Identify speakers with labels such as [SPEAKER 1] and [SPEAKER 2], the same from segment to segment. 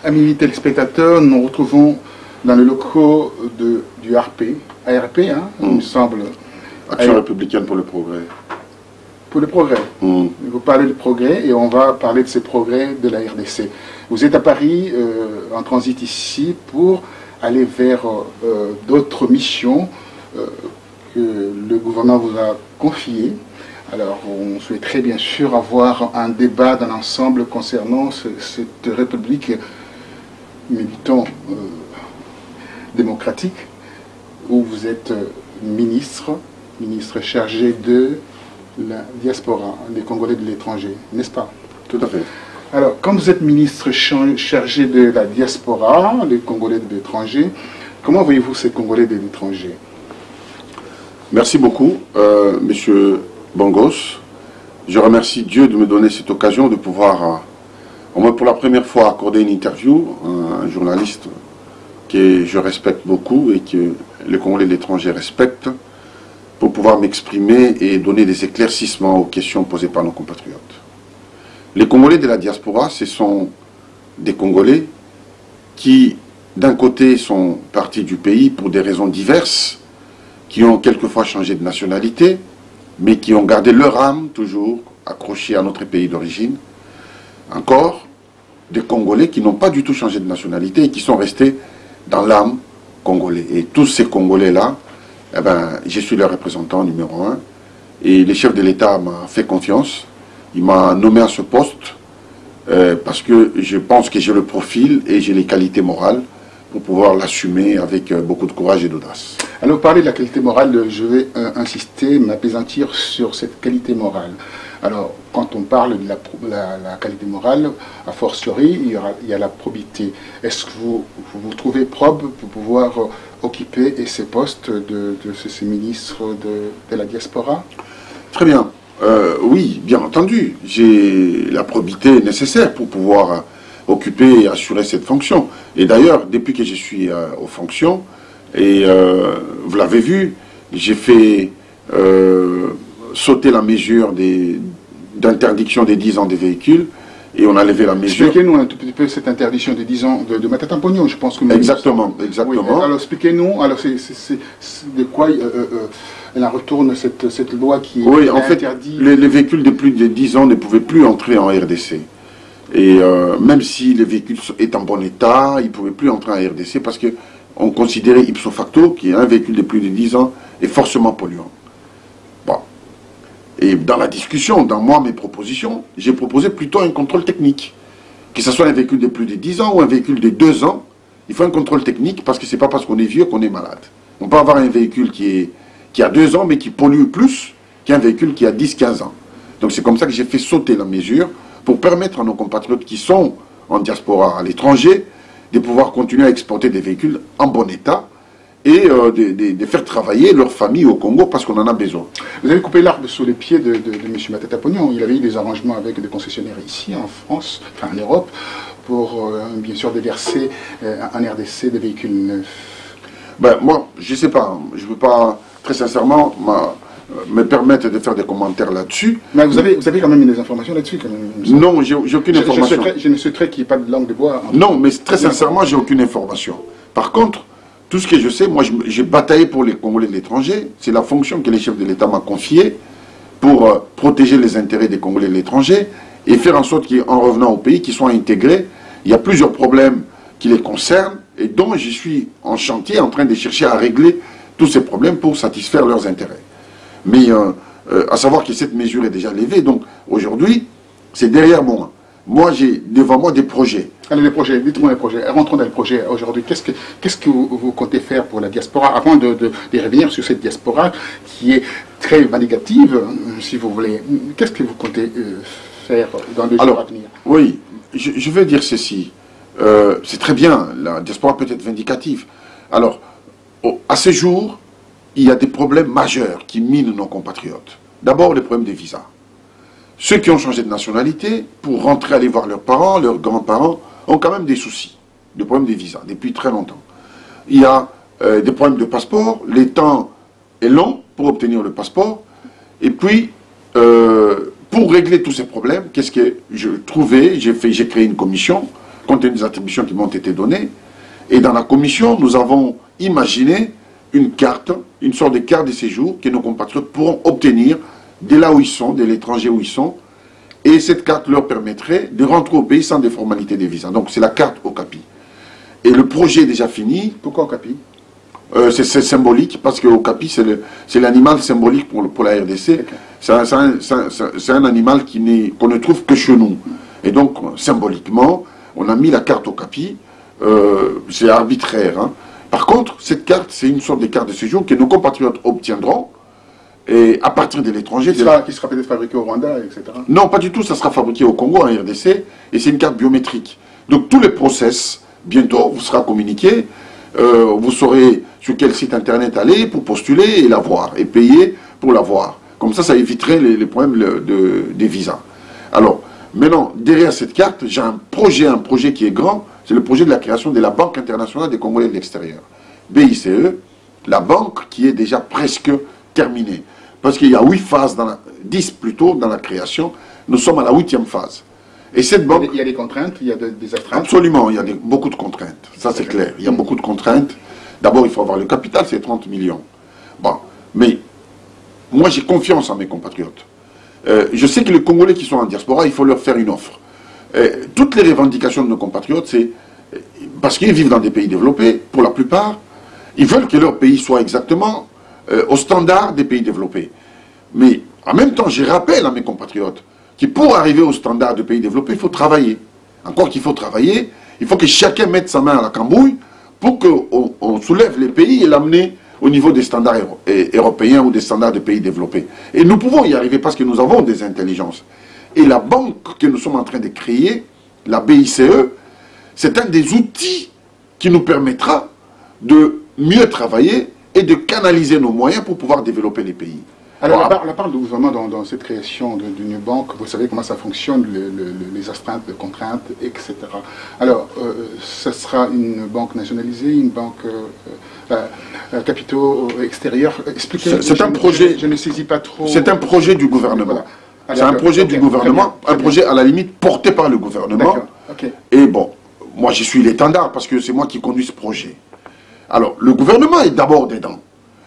[SPEAKER 1] Amis téléspectateurs, nous nous retrouvons dans les locaux du ARP, hein, il me semble.
[SPEAKER 2] Action républicaine pour le progrès.
[SPEAKER 1] Pour le progrès. Vous parlez de progrès et on va parler de ces progrès de la RDC. Vous êtes à Paris, en transit ici, pour aller vers d'autres missions que le gouvernement vous a confiées. Alors, on souhaiterait bien sûr avoir un débat dans l'ensemble concernant cette République, militant démocratique, où vous êtes ministre chargé de la diaspora, des Congolais de l'étranger, n'est-ce pas?
[SPEAKER 2] Tout à fait.
[SPEAKER 1] Alors, quand vous êtes ministre chargé de la diaspora, les Congolais de l'étranger, comment voyez-vous ces Congolais de l'étranger?
[SPEAKER 2] Merci beaucoup, Monsieur Bongos. Je remercie Dieu de me donner cette occasion de pouvoir, au moins pour la première fois, accorder une interview à un journaliste que je respecte beaucoup et que les Congolais de l'étranger respectent, pour pouvoir m'exprimer et donner des éclaircissements aux questions posées par nos compatriotes. Les Congolais de la diaspora, ce sont des Congolais qui, d'un côté, sont partis du pays pour des raisons diverses, qui ont quelquefois changé de nationalité, mais qui ont gardé leur âme toujours accrochée à notre pays d'origine. Encore, des Congolais qui n'ont pas du tout changé de nationalité et qui sont restés dans l'âme congolais. Et tous ces Congolais-là, eh ben, je suis leur représentant numéro 1. Et le chef de l'État m'a fait confiance. Il m'a nommé à ce poste parce que je pense que j'ai le profil et j'ai les qualités morales pour pouvoir l'assumer avec beaucoup de courage et d'audace.
[SPEAKER 1] Alors, vous parlez de la qualité morale, je vais insister, m'apaisantir sur cette qualité morale. Alors, quand on parle de la qualité morale, a fortiori, il y a la probité. Est-ce que vous vous trouvez probe pour pouvoir occuper ces postes de ces ministres de la diaspora?
[SPEAKER 2] Très bien. Oui, bien entendu. J'ai la probité nécessaire pour pouvoir occuper et assurer cette fonction. Et d'ailleurs, depuis que je suis aux fonctions, et vous l'avez vu, j'ai fait sauter la mesure d'interdiction des 10 ans des véhicules, et on a levé la mesure.
[SPEAKER 1] Expliquez-nous un tout petit peu cette interdiction des 10 ans de Matata Pognon, je pense que...
[SPEAKER 2] Exactement, exactement.
[SPEAKER 1] Oui, alors expliquez-nous, alors c'est de quoi elle retourne cette loi qui
[SPEAKER 2] oui, en fait,
[SPEAKER 1] interdit...
[SPEAKER 2] les véhicules de plus de 10 ans ne pouvaient plus entrer en RDC. Et même si les véhicules est en bon état, ils ne pouvaient plus entrer en RDC parce qu'on considérait ipso facto qu'un véhicule de plus de 10 ans est forcément polluant. Bon. Et dans la discussion, dans mes propositions, j'ai proposé plutôt un contrôle technique. Que ce soit un véhicule de plus de 10 ans ou un véhicule de 2 ans, il faut un contrôle technique parce que ce n'est pas parce qu'on est vieux qu'on est malade. On peut avoir un véhicule qui a 2 ans mais qui pollue plus qu'un véhicule qui a 10-15 ans. Donc c'est comme ça que j'ai fait sauter la mesure pour permettre à nos compatriotes qui sont en diaspora à l'étranger de pouvoir continuer à exporter des véhicules en bon état et de faire travailler leur famille au Congo parce qu'on en a besoin.
[SPEAKER 1] Vous avez coupé l'arbre sous les pieds de M. Matata Pognon. Il avait eu des arrangements avec des concessionnaires ici, en France, enfin en Europe, pour bien sûr déverser en RDC des véhicules neufs.
[SPEAKER 2] Ben, moi, je ne sais pas. Je ne veux pas, très sincèrement, me permettre de faire des commentaires là-dessus.
[SPEAKER 1] Mais vous avez quand même des informations là-dessus, quand même.
[SPEAKER 2] Non, j'ai aucune information.
[SPEAKER 1] Je ne souhaiterais qu'il n'y ait pas de langue de bois.
[SPEAKER 2] Non, mais très sincèrement, j'ai aucune information. Par contre, tout ce que je sais, moi, j'ai bataillé pour les Congolais de l'étranger. C'est la fonction que les chefs de l'État m'ont confiée pour protéger les intérêts des Congolais de l'étranger et faire en sorte qu'en revenant au pays, qu'ils soient intégrés. Il y a plusieurs problèmes qui les concernent et dont je suis en chantier en train de chercher à régler tous ces problèmes pour satisfaire leurs intérêts. Mais à savoir que cette mesure est déjà levée, donc aujourd'hui, c'est derrière moi. Moi, j'ai devant moi des projets.
[SPEAKER 1] Allez, les projets, dites-moi les projets. Rentrons dans les projets aujourd'hui. Qu'est-ce que vous comptez faire pour la diaspora, avant de revenir sur cette diaspora qui est très négative, si vous voulez. Qu'est-ce que vous comptez faire dans les jours à venir?
[SPEAKER 2] Oui, je veux dire ceci. C'est très bien, la diaspora peut être vindicative. Alors, à ce jour, il y a des problèmes majeurs qui minent nos compatriotes. D'abord, le problème des visas. Ceux qui ont changé de nationalité, pour rentrer aller voir leurs parents, leurs grands-parents, ont quand même des soucis, des problèmes des visas, depuis très longtemps. Il y a des problèmes de passeport, le temps est long pour obtenir le passeport, et puis, pour régler tous ces problèmes, qu'est-ce que je trouvais? J'ai créé une commission compte tenu des attributions qui m'ont été données. Et dans la commission, nous avons imaginé une carte, une sorte de carte de séjour que nos compatriotes pourront obtenir de là où ils sont, de l'étranger où ils sont. Et cette carte leur permettrait de rentrer au pays sans des formalités de visa. Donc c'est la carte Okapi. Et le projet est déjà fini.
[SPEAKER 1] Pourquoi Okapi?
[SPEAKER 2] C'est symbolique, parce que Okapi, c'est l'animal symbolique pour la RDC. C'est un animal qu'on ne trouve que chez nous. Et donc, symboliquement, on a mis la carte Okapi. C'est arbitraire. Hein. Par contre, cette carte, c'est une sorte de carte de séjour que nos compatriotes obtiendront. Et à partir de l'étranger...
[SPEAKER 1] Qui sera peut-être fabriqué au Rwanda, etc.
[SPEAKER 2] Non, pas du tout, ça sera fabriqué au Congo, en RDC, et c'est une carte biométrique. Donc tous les process, bientôt, vous sera communiqué, vous saurez sur quel site internet aller pour postuler et l'avoir, et payer pour l'avoir. Comme ça éviterait les problèmes des visas. Alors, maintenant, derrière cette carte, j'ai un projet qui est grand, c'est le projet de la création de la Banque internationale des Congolais de l'extérieur. BICE, la banque qui est déjà presque terminée. Parce qu'il y a 8 phases, 10 plutôt, dans la création. Nous sommes à la 8e phase. Et cette banque...
[SPEAKER 1] Il y a des contraintes, il y a des astreintes.
[SPEAKER 2] Absolument, il y a beaucoup de contraintes. Ça, c'est clair. Il y a beaucoup de contraintes. D'abord, il faut avoir le capital, c'est 30 millions. Bon, mais moi, j'ai confiance en mes compatriotes. Je sais que les Congolais qui sont en diaspora, il faut leur faire une offre. Toutes les revendications de nos compatriotes, c'est... Parce qu'ils vivent dans des pays développés, pour la plupart, ils veulent que leur pays soit exactement... au standard des pays développés. Mais en même temps, je rappelle à mes compatriotes que pour arriver au standard des pays développés, il faut travailler. Encore qu'il faut travailler, il faut que chacun mette sa main à la cambouille pour qu'on soulève les pays et l'amener au niveau des standards européens ou des standards des pays développés. Et nous pouvons y arriver parce que nous avons des intelligences. Et la banque que nous sommes en train de créer, la BICE, c'est un des outils qui nous permettra de mieux travailler et de canaliser nos moyens pour pouvoir développer les pays.
[SPEAKER 1] Alors, la part du gouvernement dans cette création d'une banque, vous savez comment ça fonctionne, les astreintes, les contraintes, etc. Alors, ce sera une banque nationalisée, une banque capitaux extérieurs. Expliquez.
[SPEAKER 2] C'est un projet.
[SPEAKER 1] Je ne saisis pas trop.
[SPEAKER 2] C'est un projet du gouvernement. Voilà. C'est un projet du gouvernement, un projet à la limite porté par le gouvernement.
[SPEAKER 1] Okay.
[SPEAKER 2] Et bon, moi je suis l'étendard parce que c'est moi qui conduis ce projet. Alors, le gouvernement est d'abord dedans.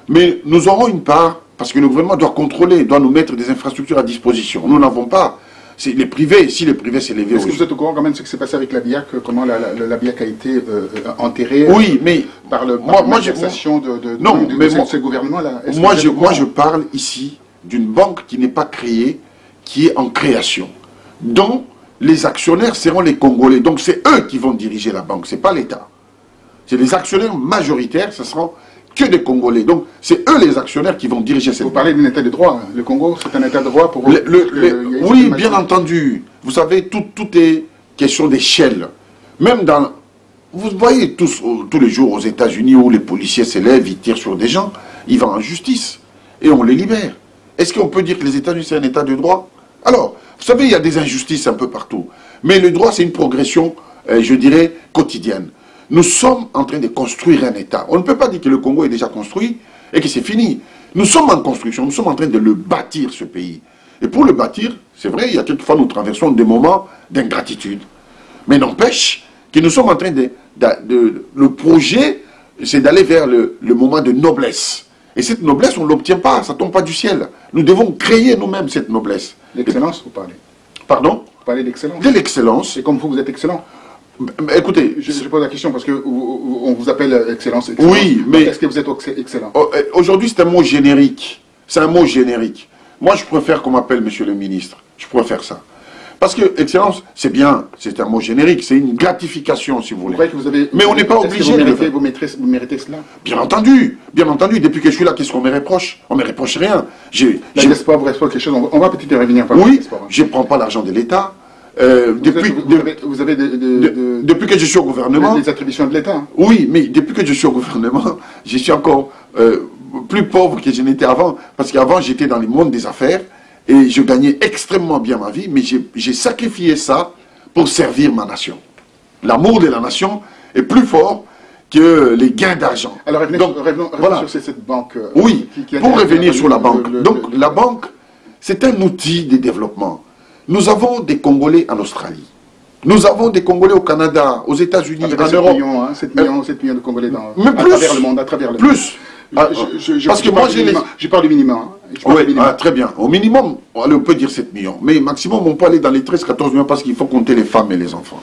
[SPEAKER 2] Mais nous aurons une part, parce que le gouvernement doit contrôler, doit nous mettre des infrastructures à disposition. Nous n'avons pas. C'est les privés, si les privés s'est levé.
[SPEAKER 1] Est-ce que vous êtes au courant quand même de ce qui s'est passé avec la BIAC, comment la BIAC a été enterrée
[SPEAKER 2] oui, mais
[SPEAKER 1] par la manifestation de ce gouvernement-là?
[SPEAKER 2] Moi, je parle ici d'une banque qui n'est pas créée, qui est en création, dont les actionnaires seront les Congolais. Donc c'est eux qui vont diriger la banque, ce n'est pas l'État. C'est les actionnaires majoritaires, ce seront que des Congolais. Donc c'est eux les actionnaires qui vont diriger cette banque.
[SPEAKER 1] Vous parlez d'un état de droit. Le Congo, c'est un état de droit pour...
[SPEAKER 2] Oui, bien entendu. Vous savez, tout est question d'échelle. Même dans... Vous voyez tous les jours aux États-Unis où les policiers s'élèvent, ils tirent sur des gens, ils vont en justice et on les libère. Est-ce qu'on peut dire que les États-Unis, c'est un état de droit? Alors, vous savez, il y a des injustices un peu partout. Mais le droit, c'est une progression, je dirais, quotidienne. Nous sommes en train de construire un État. On ne peut pas dire que le Congo est déjà construit et que c'est fini. Nous sommes en construction, nous sommes en train de le bâtir, ce pays. Et pour le bâtir, c'est vrai, il y a quelquefois nous traversons des moments d'ingratitude. Mais n'empêche que nous sommes en train le projet, c'est d'aller vers le moment de noblesse. Et cette noblesse, on ne l'obtient pas, ça ne tombe pas du ciel. Nous devons créer nous-mêmes cette noblesse.
[SPEAKER 1] L'excellence, vous parlez?
[SPEAKER 2] Pardon?
[SPEAKER 1] Vous parlez d'excellence?
[SPEAKER 2] De l'excellence.
[SPEAKER 1] Et comme vous êtes excellent?
[SPEAKER 2] Écoutez,
[SPEAKER 1] je pose la question parce qu'on vous appelle excellence.
[SPEAKER 2] Oui, mais...
[SPEAKER 1] Est-ce que vous êtes excellent?
[SPEAKER 2] Aujourd'hui, c'est un mot générique. C'est un mot générique. Moi, je préfère qu'on m'appelle monsieur le ministre. Je préfère ça. Parce que excellence, c'est bien, c'est un mot générique, c'est une gratification, si vous voulez.
[SPEAKER 1] Vous que vous avez...
[SPEAKER 2] Mais on n'est pas obligé
[SPEAKER 1] de... Vous méritez cela?
[SPEAKER 2] Bien entendu. Depuis que je suis là, qu'est-ce qu'on me reproche? On ne me reproche rien.
[SPEAKER 1] La diaspora vous reproche quelque chose. On va peut-être y revenir.
[SPEAKER 2] Oui, je ne prends pas l'argent de l'État. Depuis que je suis au gouvernement...
[SPEAKER 1] Les attributions de l'État.
[SPEAKER 2] Oui, mais depuis que je suis au gouvernement, je suis encore plus pauvre que je n'étais avant. Parce qu'avant, j'étais dans le monde des affaires et je gagnais extrêmement bien ma vie, mais j'ai sacrifié ça pour servir ma nation. L'amour de la nation est plus fort que les gains d'argent.
[SPEAKER 1] Alors revenons voilà. Sur cette banque.
[SPEAKER 2] Oui, pour revenir sur la banque. Donc la banque, c'est un outil de développement. Nous avons des Congolais en Australie. Nous avons des Congolais au Canada, aux États-Unis, en Europe.
[SPEAKER 1] 7 millions de Congolais
[SPEAKER 2] mais plus,
[SPEAKER 1] travers le monde, à travers le monde.
[SPEAKER 2] Plus. Parce que moi,
[SPEAKER 1] je parle du minimum.
[SPEAKER 2] Oui, très bien. Au minimum, on peut dire 7 millions. Mais maximum, on peut aller dans les 13-14 millions parce qu'il faut compter les femmes et les enfants.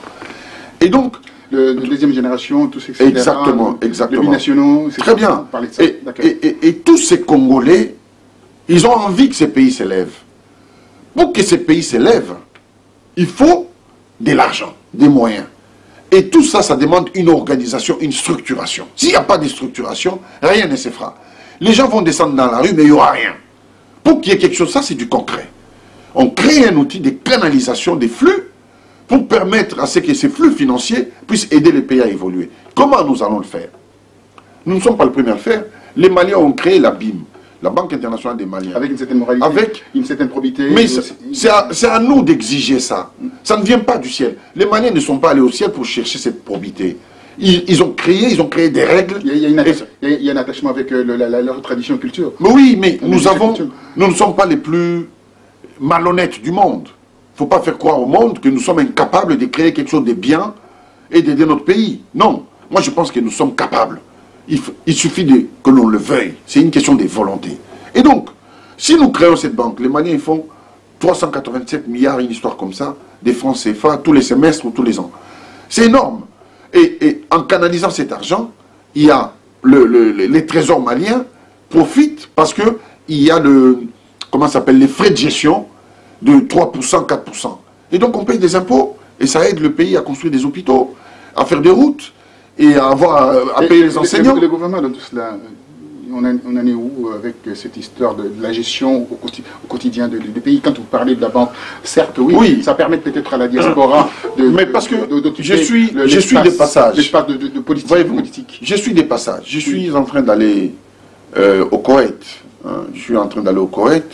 [SPEAKER 2] Et donc...
[SPEAKER 1] de deuxième génération, tous ces...
[SPEAKER 2] Exactement.
[SPEAKER 1] Les binationaux...
[SPEAKER 2] Très bien. Et tous ces Congolais, ils ont envie que ces pays s'élèvent. Pour que ces pays s'élèvent, il faut de l'argent, des moyens. Et tout ça, ça demande une organisation, une structuration. S'il n'y a pas de structuration, rien ne se fera. Les gens vont descendre dans la rue, mais il n'y aura rien. Pour qu'il y ait quelque chose, ça c'est du concret. On crée un outil de canalisation des flux pour permettre à ce que ces flux financiers puissent aider les pays à évoluer. Comment nous allons le faire? Nous ne sommes pas les premiers à le faire. Les Maliens ont créé la BIM, la Banque internationale des Maliens.
[SPEAKER 1] Avec une certaine moralité, avec une certaine probité.
[SPEAKER 2] Mais c'est à nous d'exiger ça. Ça ne vient pas du ciel. Les Maliens ne sont pas allés au ciel pour chercher cette probité. Ils ont créé des règles.
[SPEAKER 1] Il y a un attachement avec leur tradition et culture.
[SPEAKER 2] Mais oui, mais nous ne sommes pas les plus malhonnêtes du monde. Il ne faut pas faire croire au monde que nous sommes incapables de créer quelque chose de bien et d'aider notre pays. Non. Moi, je pense que nous sommes capables. Il suffit que l'on le veuille. C'est une question de volonté. Et donc, si nous créons cette banque, les Maliens font 387 milliards, une histoire comme ça, des francs CFA tous les semestres ou tous les ans. C'est énorme. Et en canalisant cet argent, il y a les trésors maliens profitent parce qu'il y a les frais de gestion de 3%, 4%. Et donc on paye des impôts et ça aide le pays à construire des hôpitaux, à faire des routes et à payer les enseignants.
[SPEAKER 1] Le gouvernement dans tout cela, on en est où avec cette histoire de la gestion au quotidien du pays? Quand vous parlez de la banque, certes, oui. Ça permet peut-être à la diaspora
[SPEAKER 2] mais parce que je suis des passages.
[SPEAKER 1] L'espace de politique.
[SPEAKER 2] Je suis des passages. Je suis en train d'aller au Koweït. Je suis en train d'aller au Koweït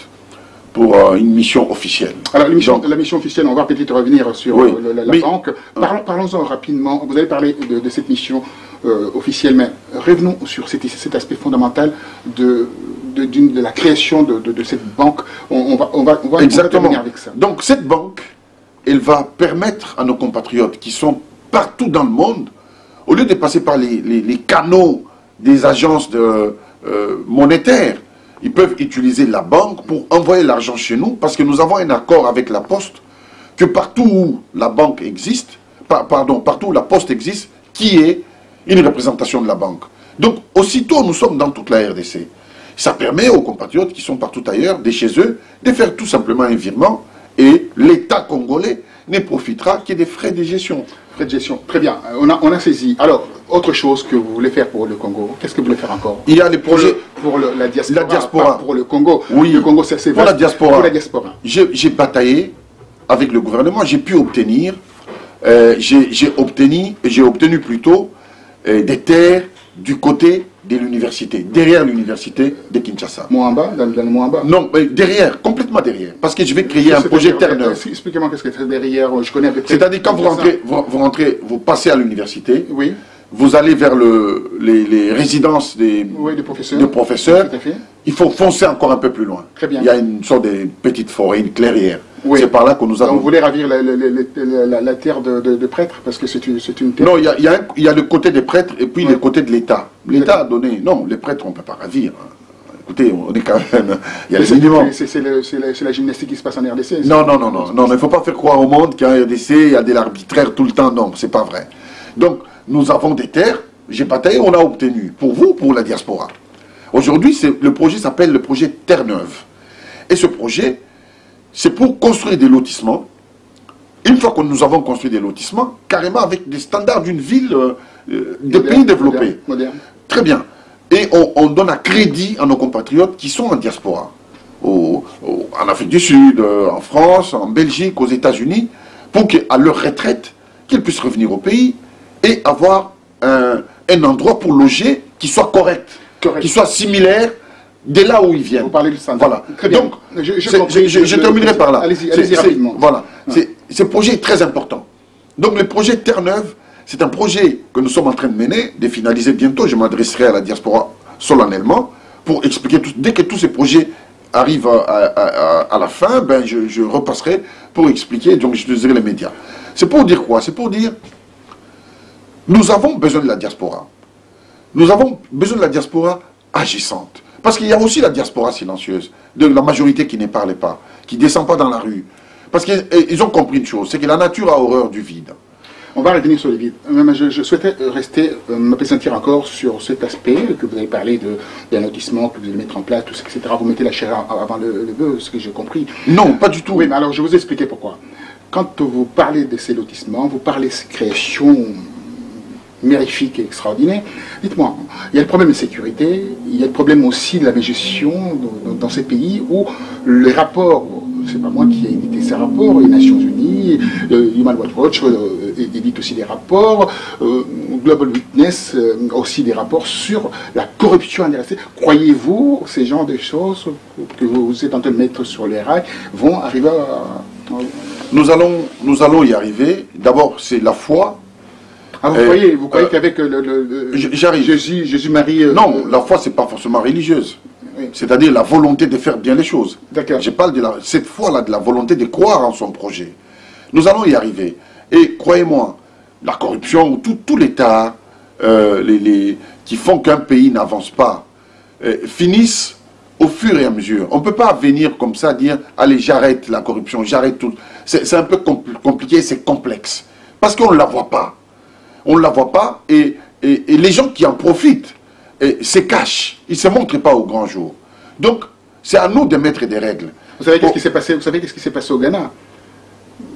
[SPEAKER 2] pour une mission officielle. Alors,
[SPEAKER 1] la mission officielle, on va peut-être revenir sur la banque. Parlons-en rapidement. Vous avez parlé de cette mission officielle, mais revenons sur cet aspect fondamental de la création de cette banque. On va
[SPEAKER 2] Exactement.
[SPEAKER 1] avec ça.
[SPEAKER 2] Donc, cette banque, elle va permettre à nos compatriotes qui sont partout dans le monde, au lieu de passer par les canaux des agences monétaires, ils peuvent utiliser la banque pour envoyer l'argent chez nous, parce que nous avons un accord avec la Poste, que partout où la banque existe, partout où la Poste existe, qui est une représentation de la banque. Donc, aussitôt, nous sommes dans toute la RDC. Ça permet aux compatriotes qui sont partout ailleurs, de chez eux, de faire tout simplement un virement, et l'État congolais ne profitera que des frais de gestion.
[SPEAKER 1] Frais de gestion, très bien. On a saisi. Alors, autre chose que vous voulez faire pour le Congo, qu'est-ce que vous voulez faire encore?
[SPEAKER 2] Il y a les projets
[SPEAKER 1] pour la diaspora.
[SPEAKER 2] La diaspora.
[SPEAKER 1] Pas pour le Congo.
[SPEAKER 2] Oui.
[SPEAKER 1] Le Congo, c'est
[SPEAKER 2] pour la diaspora.
[SPEAKER 1] Pour la diaspora.
[SPEAKER 2] J'ai bataillé avec le gouvernement. J'ai pu obtenir, j'ai obtenu plutôt des terres du côté de l'université, derrière l'université de Kinshasa.
[SPEAKER 1] Moamba, dans le Moamba?
[SPEAKER 2] Non, mais derrière, complètement derrière. Parce que je vais créer un projet Terre-Neuve.
[SPEAKER 1] Expliquez-moi qu'est-ce que c'est derrière, je connais avec...
[SPEAKER 2] C'est-à-dire quand vous passez à l'université,
[SPEAKER 1] oui.
[SPEAKER 2] Vous allez vers les résidences des professeurs.
[SPEAKER 1] Tout à fait.
[SPEAKER 2] Il faut foncer encore un peu plus loin.
[SPEAKER 1] Très bien.
[SPEAKER 2] Il y a une sorte de petite forêt, une clairière.
[SPEAKER 1] Oui.
[SPEAKER 2] C'est par là que nous avons...
[SPEAKER 1] Donc vous voulez ravir la terre de prêtres, parce que c'est une terre...
[SPEAKER 2] Non, il y a le côté des prêtres et puis le côté de l'État. L'État a donné... Non, les prêtres, on ne peut pas ravir. Écoutez, on est quand même... Il y a les minimums.
[SPEAKER 1] C'est la gymnastique qui se passe en RDC.
[SPEAKER 2] Non, il ne faut pas faire croire au monde qu'en RDC, il y a de l'arbitraire tout le temps. Non, c'est pas vrai. Donc, nous avons des terres, j'ai bataillé, on a obtenu. Pour vous, pour la diaspora. Aujourd'hui, le projet s'appelle le projet Terre-Neuve. Et ce projet, c'est pour construire des lotissements. Une fois que nous avons construit des lotissements, carrément avec des standards d'une ville, de pays développés.
[SPEAKER 1] Moderne.
[SPEAKER 2] Très bien. Et on donne un crédit à nos compatriotes qui sont en diaspora. En Afrique du Sud, en France, en Belgique, aux États-Unis, pour qu'à leur retraite, qu'ils puissent revenir au pays et avoir un endroit pour loger qui soit correct. Qui soit similaire de là où ils viennent.
[SPEAKER 1] Vous parlez du standard.
[SPEAKER 2] Voilà.
[SPEAKER 1] Très bien.
[SPEAKER 2] Donc, je terminerai par là.
[SPEAKER 1] Allez-y rapidement.
[SPEAKER 2] Voilà. Ce projet est très important. Donc, le projet Terre-Neuve, c'est un projet que nous sommes en train de mener, de finaliser bientôt. Je m'adresserai à la diaspora solennellement pour expliquer, dès que tous ces projets arrive à la fin, ben je repasserai pour expliquer, donc je utiliserai les médias. C'est pour dire quoi? C'est pour dire, nous avons besoin de la diaspora. Nous avons besoin de la diaspora agissante. Parce qu'il y a aussi la diaspora silencieuse, de la majorité qui ne parle pas, qui ne descend pas dans la rue. Parce qu'ils ont compris une chose, c'est que la nature a horreur du vide.
[SPEAKER 1] On va revenir sur le vide. Je souhaitais rester, m'appesantir encore sur cet aspect que vous avez parlé d'un lotissement que vous allez mettre en place, tout ça, etc. Vous mettez la chair avant le bœuf, ce que j'ai compris.
[SPEAKER 2] Non, pas du tout.
[SPEAKER 1] Oui, mais alors je vais vous expliquer pourquoi. Quand vous parlez de ces lotissements, vous parlez de ces créations mérifiques et extraordinaires. Dites-moi, il y a le problème de sécurité, il y a le problème aussi de la gestion dans ces pays où les rapports, c'est pas moi qui ai édité ces rapports, les Nations Unies, Human Rights Watch édite aussi des rapports, Global Witness aussi des rapports sur la corruption intéressée. Croyez-vous ces genres de choses que vous êtes en train de mettre sur les rails vont arriver à...
[SPEAKER 2] Nous allons y arriver. D'abord, c'est la foi.
[SPEAKER 1] Ah, vous croyez qu'avec
[SPEAKER 2] j'arrive.
[SPEAKER 1] Jésus-Marie...
[SPEAKER 2] non, la foi, c'est pas forcément religieuse. Oui. C'est-à-dire la volonté de faire bien les choses.
[SPEAKER 1] D'accord.
[SPEAKER 2] Je parle de cette foi-là, de la volonté de croire en son projet. Nous allons y arriver. Et croyez-moi, la corruption, tout l'État, qui font qu'un pays n'avance pas, finissent au fur et à mesure. On ne peut pas venir comme ça dire, allez, j'arrête la corruption, j'arrête tout. C'est un peu compliqué, c'est complexe. Parce qu'on ne la voit pas. On ne la voit pas et les gens qui en profitent se cachent. Ils ne se montrent pas au grand jour. Donc, c'est à nous de mettre des règles.
[SPEAKER 1] Vous savez qu'est-ce qui s'est passé? Vous savez qu'est-ce qui s'est passé au Ghana?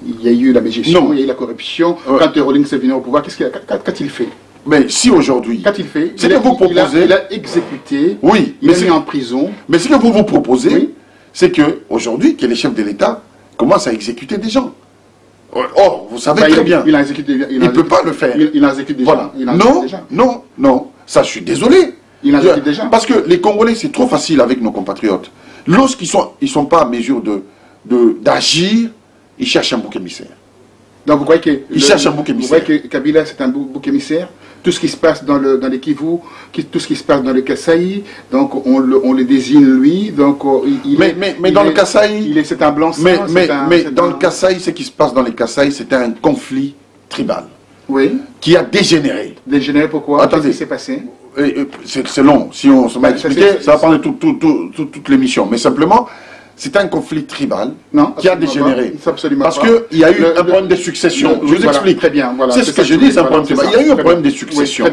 [SPEAKER 1] Il y a eu la mégestion, il y a eu la corruption. Ouais. Quand Rawlings est venu au pouvoir, qu'a-t-il fait?
[SPEAKER 2] Mais si aujourd'hui...
[SPEAKER 1] Qu'a-t-il fait?
[SPEAKER 2] Ce que vous proposez...
[SPEAKER 1] Il a exécuté,
[SPEAKER 2] oui,
[SPEAKER 1] il a mis en prison.
[SPEAKER 2] Mais ce que vous proposez, oui, c'est qu'aujourd'hui, que les chefs de l'État commencent à exécuter des gens. Or, vous savez très bien, il ne peut pas le faire.
[SPEAKER 1] Il en exécute déjà.
[SPEAKER 2] Voilà. Non, ça je suis désolé.
[SPEAKER 1] Il en exécute déjà.
[SPEAKER 2] Parce que les Congolais, c'est trop facile avec nos compatriotes. Lorsqu'ils sont pas en mesure d'agir, ils cherchent un bouc émissaire.
[SPEAKER 1] Donc vous croyez que...
[SPEAKER 2] Ils cherchent un bouc émissaire.
[SPEAKER 1] Vous croyez que Kabila c'est un bouc émissaire? Tout ce qui se passe dans les Kivu, tout ce qui se passe dans le Kasaï, donc on le désigne lui, donc
[SPEAKER 2] mais dans le Kasaï...
[SPEAKER 1] c'est un blanc-sang.
[SPEAKER 2] Mais dans le Kasaï, ce qui se passe dans les Kasaï, c'est un conflit tribal.
[SPEAKER 1] Oui.
[SPEAKER 2] Qui a dégénéré.
[SPEAKER 1] Dégénéré pourquoi? Qu'est-ce qui s'est passé?
[SPEAKER 2] C'est long. Si on se met à expliquer, ça va prendre toute l'émission. Mais simplement... C'est un conflit tribal qui a dégénéré. Parce qu'il y a eu un problème de succession. Je vous explique.
[SPEAKER 1] Très bien. Voilà,
[SPEAKER 2] c'est ce que je dis, c'est un problème tribal. Il y a eu un problème de succession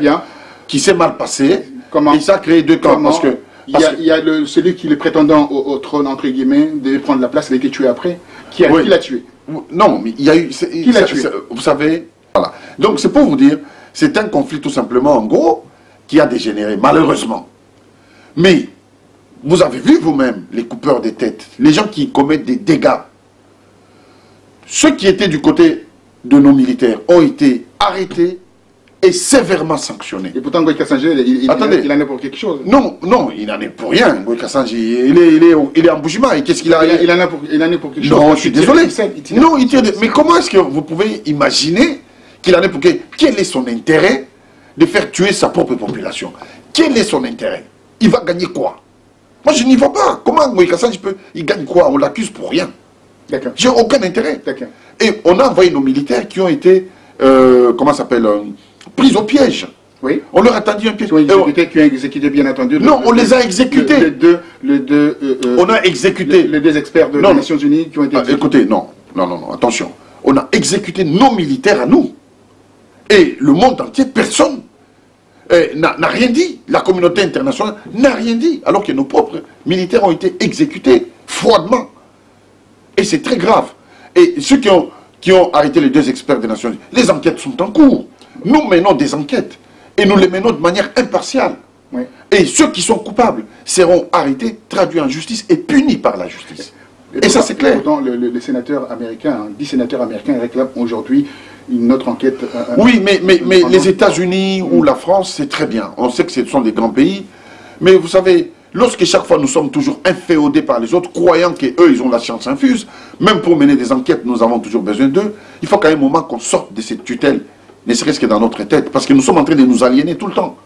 [SPEAKER 2] qui s'est mal passé.
[SPEAKER 1] Comment?
[SPEAKER 2] Et ça a créé deux camps. Parce que,
[SPEAKER 1] il y a celui qui est le prétendant au trône, entre guillemets, devait prendre la place, il a été tué après. Qui l'a tué?
[SPEAKER 2] Non, mais il y a eu...
[SPEAKER 1] Qui l'a tué?
[SPEAKER 2] Vous savez, voilà. Donc c'est pour vous dire, c'est un conflit tout simplement, en gros, qui a dégénéré, malheureusement. Mais... vous avez vu vous-même les coupeurs des têtes, les gens qui commettent des dégâts. Ceux qui étaient du côté de nos militaires ont été arrêtés et sévèrement sanctionnés.
[SPEAKER 1] Et pourtant, Ngoï Kassanji, il en est pour quelque chose.
[SPEAKER 2] Non, il en est pour rien. Ngoï Kassanji, il est en Boujima. Et qu'est-ce qu'il a?
[SPEAKER 1] Il en est pour quelque chose.
[SPEAKER 2] Non, je suis désolé. Non, il tire. Mais comment est-ce que vous pouvez imaginer qu'il en est pour quelque chose? Quel est son intérêt de faire tuer sa propre population? Quel est son intérêt? Il va gagner quoi? Moi, je n'y vois pas. Comment Ngoï Kassanji il gagne quoi? On l'accuse pour rien.
[SPEAKER 1] D'accord.
[SPEAKER 2] J'ai aucun intérêt.
[SPEAKER 1] D'accord.
[SPEAKER 2] Et on a envoyé nos militaires qui ont été, comment ça s'appelle, pris au piège.
[SPEAKER 1] Oui.
[SPEAKER 2] On leur a tendu un piège.
[SPEAKER 1] Qui ont exécuté, bien entendu.
[SPEAKER 2] Non, on les a exécutés.
[SPEAKER 1] On a exécuté les deux experts des Nations Unies qui ont été exécutés.
[SPEAKER 2] Écoutez, non, attention. On a exécuté nos militaires à nous. Et le monde entier, personne n'a rien dit. La communauté internationale n'a rien dit. Alors que nos propres militaires ont été exécutés froidement. Et c'est très grave. Et ceux qui ont arrêté les deux experts des Nations Unies, les enquêtes sont en cours. Nous menons des enquêtes. Et nous les menons de manière impartiale.
[SPEAKER 1] Oui.
[SPEAKER 2] Et ceux qui sont coupables seront arrêtés, traduits en justice et punis par la justice. Et ça, c'est clair.
[SPEAKER 1] Pourtant, les sénateurs américains, 10 sénateurs américains réclament aujourd'hui une autre enquête.
[SPEAKER 2] Oui, mais les États-Unis ou la France, c'est très bien. On sait que ce sont des grands pays. Mais vous savez, lorsque chaque fois nous sommes toujours inféodés par les autres, croyant qu'eux, ils ont la science infuse, même pour mener des enquêtes, nous avons toujours besoin d'eux, il faut qu'à un moment qu'on sorte de cette tutelle, ne serait-ce que dans notre tête, parce que nous sommes en train de nous aliéner tout le temps.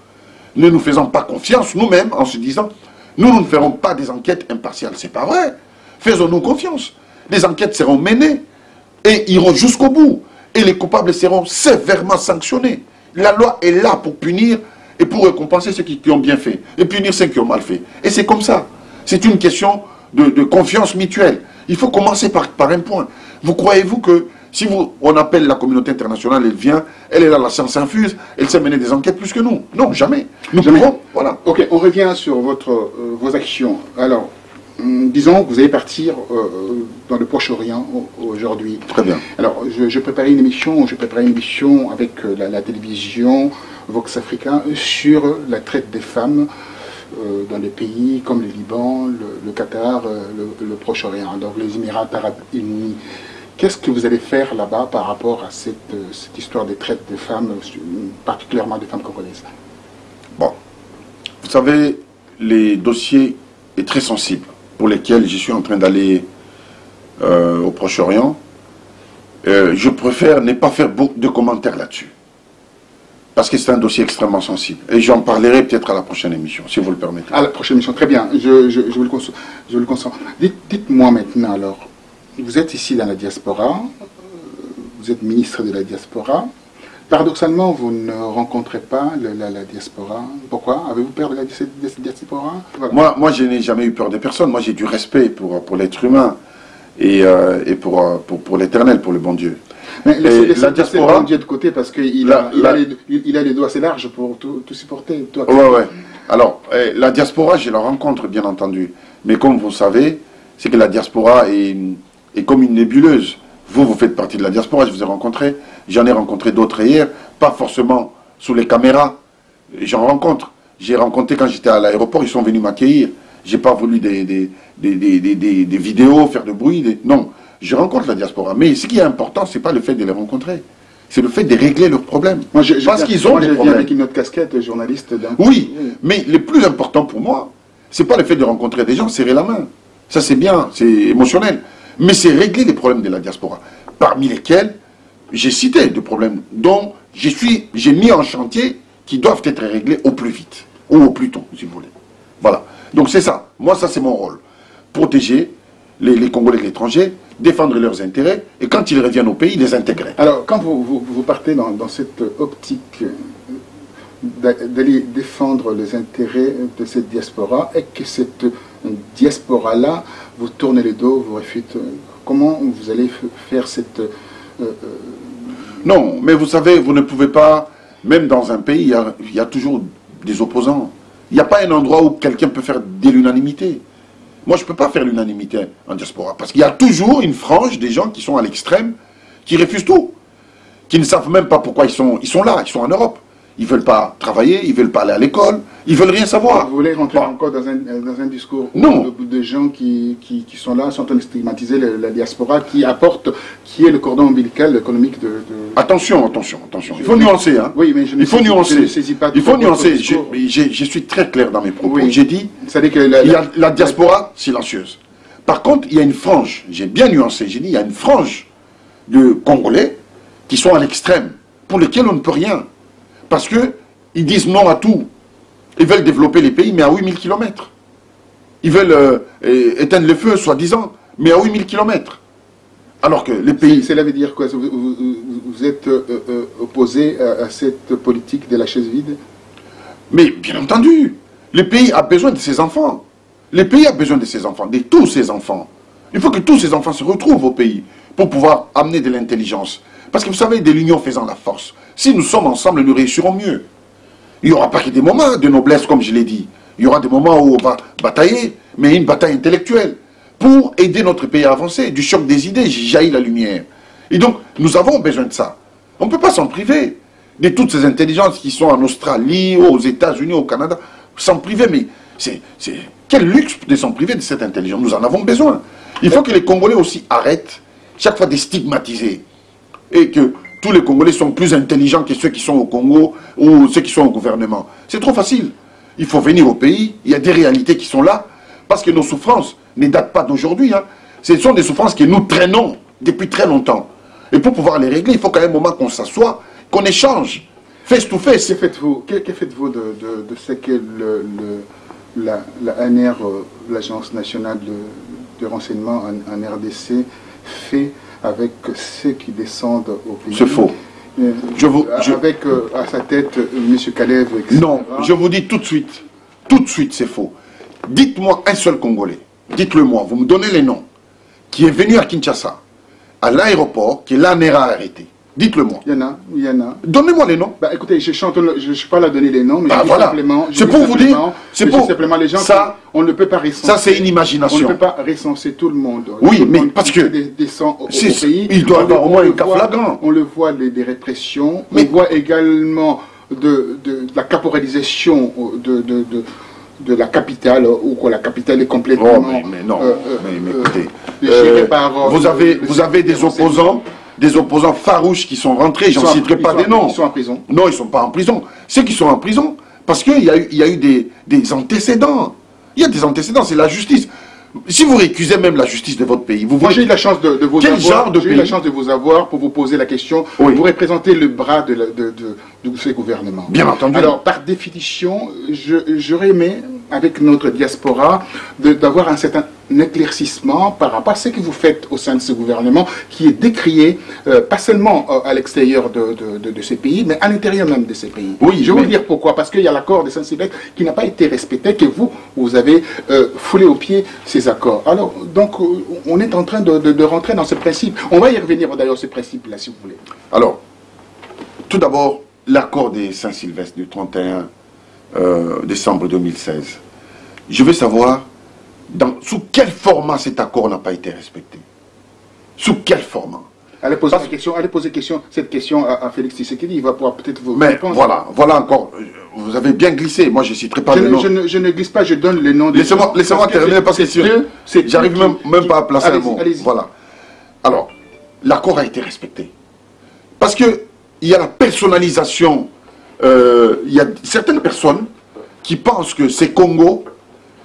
[SPEAKER 2] Ne nous faisons pas confiance nous-mêmes en se disant, Nous ne ferons pas des enquêtes impartiales. C'est pas vrai. Faisons-nous confiance. Les enquêtes seront menées et iront jusqu'au bout. Et les coupables seront sévèrement sanctionnés. La loi est là pour punir et pour récompenser ceux qui ont bien fait. Et punir ceux qui ont mal fait. Et c'est comme ça. C'est une question de confiance mutuelle. Il faut commencer par un point. Vous croyez-vous que si on appelle la communauté internationale, elle vient, elle est là, la science infuse, elle sait mener des enquêtes plus que nous? Non, jamais. Nous pouvons, voilà.
[SPEAKER 1] Ok, on revient sur vos actions. Alors, disons que vous allez partir dans le Proche-Orient aujourd'hui.
[SPEAKER 2] Très bien.
[SPEAKER 1] Alors, je préparais une émission avec la télévision Vox Africa sur la traite des femmes dans des pays comme le Liban, le Qatar, le Proche-Orient, donc les Émirats Arabes Unis. Qu'est-ce que vous allez faire là-bas par rapport à cette histoire des traites des femmes, particulièrement des femmes congolaises?
[SPEAKER 2] Bon, vous savez, les dossiers sont très sensibles pour lesquels je suis en train d'aller au Proche-Orient. Je préfère ne pas faire beaucoup de commentaires là-dessus. Parce que c'est un dossier extrêmement sensible. Et j'en parlerai peut-être à la prochaine émission, si vous le permettez.
[SPEAKER 1] À la prochaine émission, très bien. Je vous le consens. Dites-moi maintenant alors, vous êtes ici dans la diaspora, vous êtes ministre de la diaspora. Paradoxalement, vous ne rencontrez pas la diaspora. Pourquoi? Avez-vous peur de la diaspora? Voilà.
[SPEAKER 2] Moi, je n'ai jamais eu peur de personne. Moi, j'ai du respect pour l'être humain et pour l'éternel, pour le bon Dieu.
[SPEAKER 1] Mais la diaspora, bon Dieu de côté parce qu'il a les doigts assez larges pour tout supporter.
[SPEAKER 2] Ouais. Alors, la diaspora, je la rencontre, bien entendu. Mais comme vous savez, c'est que la diaspora est comme une nébuleuse. Vous faites partie de la diaspora, je vous ai rencontré. J'en ai rencontré d'autres hier, pas forcément sous les caméras. J'en rencontre. J'ai rencontré quand j'étais à l'aéroport, ils sont venus m'accueillir. J'ai pas voulu des vidéos, faire de bruit. Non, je rencontre la diaspora. Mais ce qui est important, c'est pas le fait de les rencontrer. C'est le fait de régler leurs problèmes. Parce qu'ils ont des problèmes.
[SPEAKER 1] Avec une autre casquette, journaliste.
[SPEAKER 2] Oui, mais le plus important pour moi, c'est pas le fait de rencontrer des gens, serrer la main. Ça c'est bien, c'est émotionnel. Mais c'est régler les problèmes de la diaspora. Parmi lesquels, j'ai cité des problèmes dont j'ai mis en chantier qui doivent être réglés au plus vite. Ou au plus tôt, si vous voulez. Voilà. Donc c'est ça. Moi, ça c'est mon rôle. Protéger les Congolais de l'étranger, défendre leurs intérêts, et quand ils reviennent au pays, les intégrer.
[SPEAKER 1] Alors, quand vous partez dans cette optique d'aller défendre les intérêts de cette diaspora, et que cette diaspora-là, vous tournez le dos, vous réfute, comment vous allez faire cette...
[SPEAKER 2] Non, mais vous savez, vous ne pouvez pas, même dans un pays, il y a toujours des opposants. Il n'y a pas un endroit où quelqu'un peut faire de l'unanimité. Moi, je ne peux pas faire l'unanimité en diaspora, parce qu'il y a toujours une frange des gens qui sont à l'extrême, qui refusent tout, qui ne savent même pas pourquoi ils sont là, ils sont en Europe. Ils ne veulent pas travailler, ils ne veulent pas aller à l'école, ils ne veulent rien savoir.
[SPEAKER 1] Vous voulez rentrer encore dans un discours
[SPEAKER 2] non.
[SPEAKER 1] De gens qui sont là, sont en train de stigmatiser la diaspora, qui est le cordon ombilical économique de...
[SPEAKER 2] Attention. Il faut nuancer. Hein.
[SPEAKER 1] Oui, mais
[SPEAKER 2] il faut nuancer. Il faut nuancer. Je suis très clair dans mes propos. Oui. J'ai dit, il y a la diaspora silencieuse. Par contre, il y a une frange, j'ai bien nuancé, j'ai dit, il y a une frange de Congolais qui sont à l'extrême, pour lesquels on ne peut rien. Parce qu'ils disent non à tout. Ils veulent développer les pays, mais à 8000 km. Ils veulent éteindre le feu, soi-disant, mais à 8000 km. Alors que les pays...
[SPEAKER 1] Cela veut dire quoi? Vous êtes opposé à cette politique de la chaise vide?
[SPEAKER 2] Mais bien entendu, le pays a besoin de ses enfants. Le pays a besoin de ses enfants, de tous ses enfants. Il faut que tous ces enfants se retrouvent au pays pour pouvoir amener de l'intelligence. Parce que vous savez, de l'union faisant la force. Si nous sommes ensemble, nous réussirons mieux. Il n'y aura pas que des moments de noblesse, comme je l'ai dit. Il y aura des moments où on va batailler, mais une bataille intellectuelle, pour aider notre pays à avancer. Du choc des idées, jaillit la lumière. Et donc, nous avons besoin de ça. On ne peut pas s'en priver. De toutes ces intelligences qui sont en Australie, aux États-Unis, au Canada, s'en priver, mais quel luxe de s'en priver de cette intelligence. Nous en avons besoin. Il faut que les Congolais aussi arrêtent, chaque fois de stigmatiser. Et que tous les Congolais sont plus intelligents que ceux qui sont au Congo ou ceux qui sont au gouvernement. C'est trop facile. Il faut venir au pays, il y a des réalités qui sont là, parce que nos souffrances ne datent pas d'aujourd'hui. Hein. Ce sont des souffrances que nous traînons depuis très longtemps. Et pour pouvoir les régler, il faut qu'à un moment qu'on s'assoie, qu'on échange, face to face.
[SPEAKER 1] Que faites-vous de ce que la ANR, l'Agence nationale de renseignement en RDC, fait avec ceux qui descendent au pays.
[SPEAKER 2] C'est faux.
[SPEAKER 1] Avec à sa tête M. Kalev, etc.
[SPEAKER 2] Non, je vous dis tout de suite c'est faux. Dites-moi un seul Congolais, dites-le moi, vous me donnez les noms, qui est venu à Kinshasa, à l'aéroport, qui l'ANR a arrêté. Dites-le moi.
[SPEAKER 1] Il y en a.
[SPEAKER 2] Donnez-moi les noms.
[SPEAKER 1] Bah, écoutez, je ne suis pas là à donner les noms, mais
[SPEAKER 2] voilà.
[SPEAKER 1] simplement...
[SPEAKER 2] C'est pour vous dire...
[SPEAKER 1] C'est pour simplement les gens
[SPEAKER 2] ça,
[SPEAKER 1] on ne peut pas recenser.
[SPEAKER 2] Ça, c'est une imagination.
[SPEAKER 1] On ne peut pas recenser tout le monde.
[SPEAKER 2] Oui,
[SPEAKER 1] tout le
[SPEAKER 2] mais
[SPEAKER 1] monde
[SPEAKER 2] parce que...
[SPEAKER 1] descend au pays.
[SPEAKER 2] Il doit avoir au moins un cas flagrant.
[SPEAKER 1] On le voit des répressions. Mais on voit également de la caporalisation de la capitale, ou que la capitale est complètement...
[SPEAKER 2] Oh, mais non, mais écoutez, vous avez des opposants farouches qui sont rentrés, j'en citerai pas des noms.
[SPEAKER 1] Ils sont en prison.
[SPEAKER 2] Non, ils ne sont pas en prison. Ceux qui sont en prison, parce qu'il y a eu des antécédents. Il y a des antécédents, c'est la justice. Si vous récusez même la justice de votre pays, vous voyez...
[SPEAKER 1] Moi, j'ai eu la chance de vous avoir. J'ai eu la chance de vous avoir pour vous poser la question.
[SPEAKER 2] Oui.
[SPEAKER 1] Vous représentez le bras de ce gouvernement.
[SPEAKER 2] Bien entendu.
[SPEAKER 1] Alors, par définition, j'aurais aimé, avec notre diaspora, d'avoir un certain éclaircissement par rapport à ce que vous faites au sein de ce gouvernement, qui est décrié, pas seulement à l'extérieur de ces pays, mais à l'intérieur même de ces pays.
[SPEAKER 2] Oui,
[SPEAKER 1] je vais vous dire pourquoi. Parce qu'il y a l'accord de Saint-Sylvestre qui n'a pas été respecté, que vous avez foulé au pied ces accords. Alors, donc, on est en train de rentrer dans ce principe. On va y revenir d'ailleurs, ce principe-là, si vous voulez.
[SPEAKER 2] Alors, tout d'abord, l'accord des Saint-Sylvestre du 31 décembre 2016. Je veux savoir sous quel format cet accord n'a pas été respecté. Sous quel format?
[SPEAKER 1] Allez poser cette question à Félix Tshisekedi, il va pouvoir peut-être vous répondre.
[SPEAKER 2] Voilà encore, vous avez bien glissé, moi je ne citerai pas le nom.
[SPEAKER 1] Je ne glisse pas, je donne les noms.
[SPEAKER 2] Laissez-moi terminer parce que j'arrive même pas à placer un mot. Voilà. Alors, l'accord a été respecté. Parce qu'il y a la personnalisation, il y a certaines personnes qui pensent que ces Congos,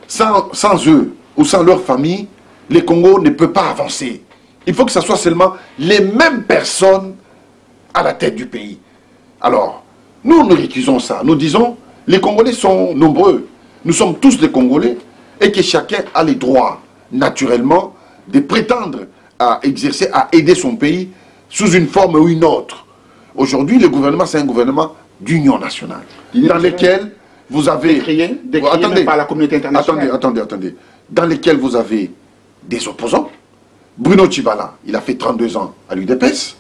[SPEAKER 2] sans eux ou sans leur famille, les Congos ne peuvent pas avancer. Il faut que ce soit seulement les mêmes personnes à la tête du pays. Alors, nous récusons ça. Nous disons, les Congolais sont nombreux. Nous sommes tous des Congolais et que chacun a les droits, naturellement, de prétendre à exercer, à aider son pays sous une forme ou une autre. Aujourd'hui, le gouvernement, c'est un gouvernement d'union nationale, dans lequel vous avez...
[SPEAKER 1] Décrié par la communauté internationale.
[SPEAKER 2] Attendez. Dans lequel vous avez des opposants. Bruno Tshibala, il a fait 32 ans à l'UDPS.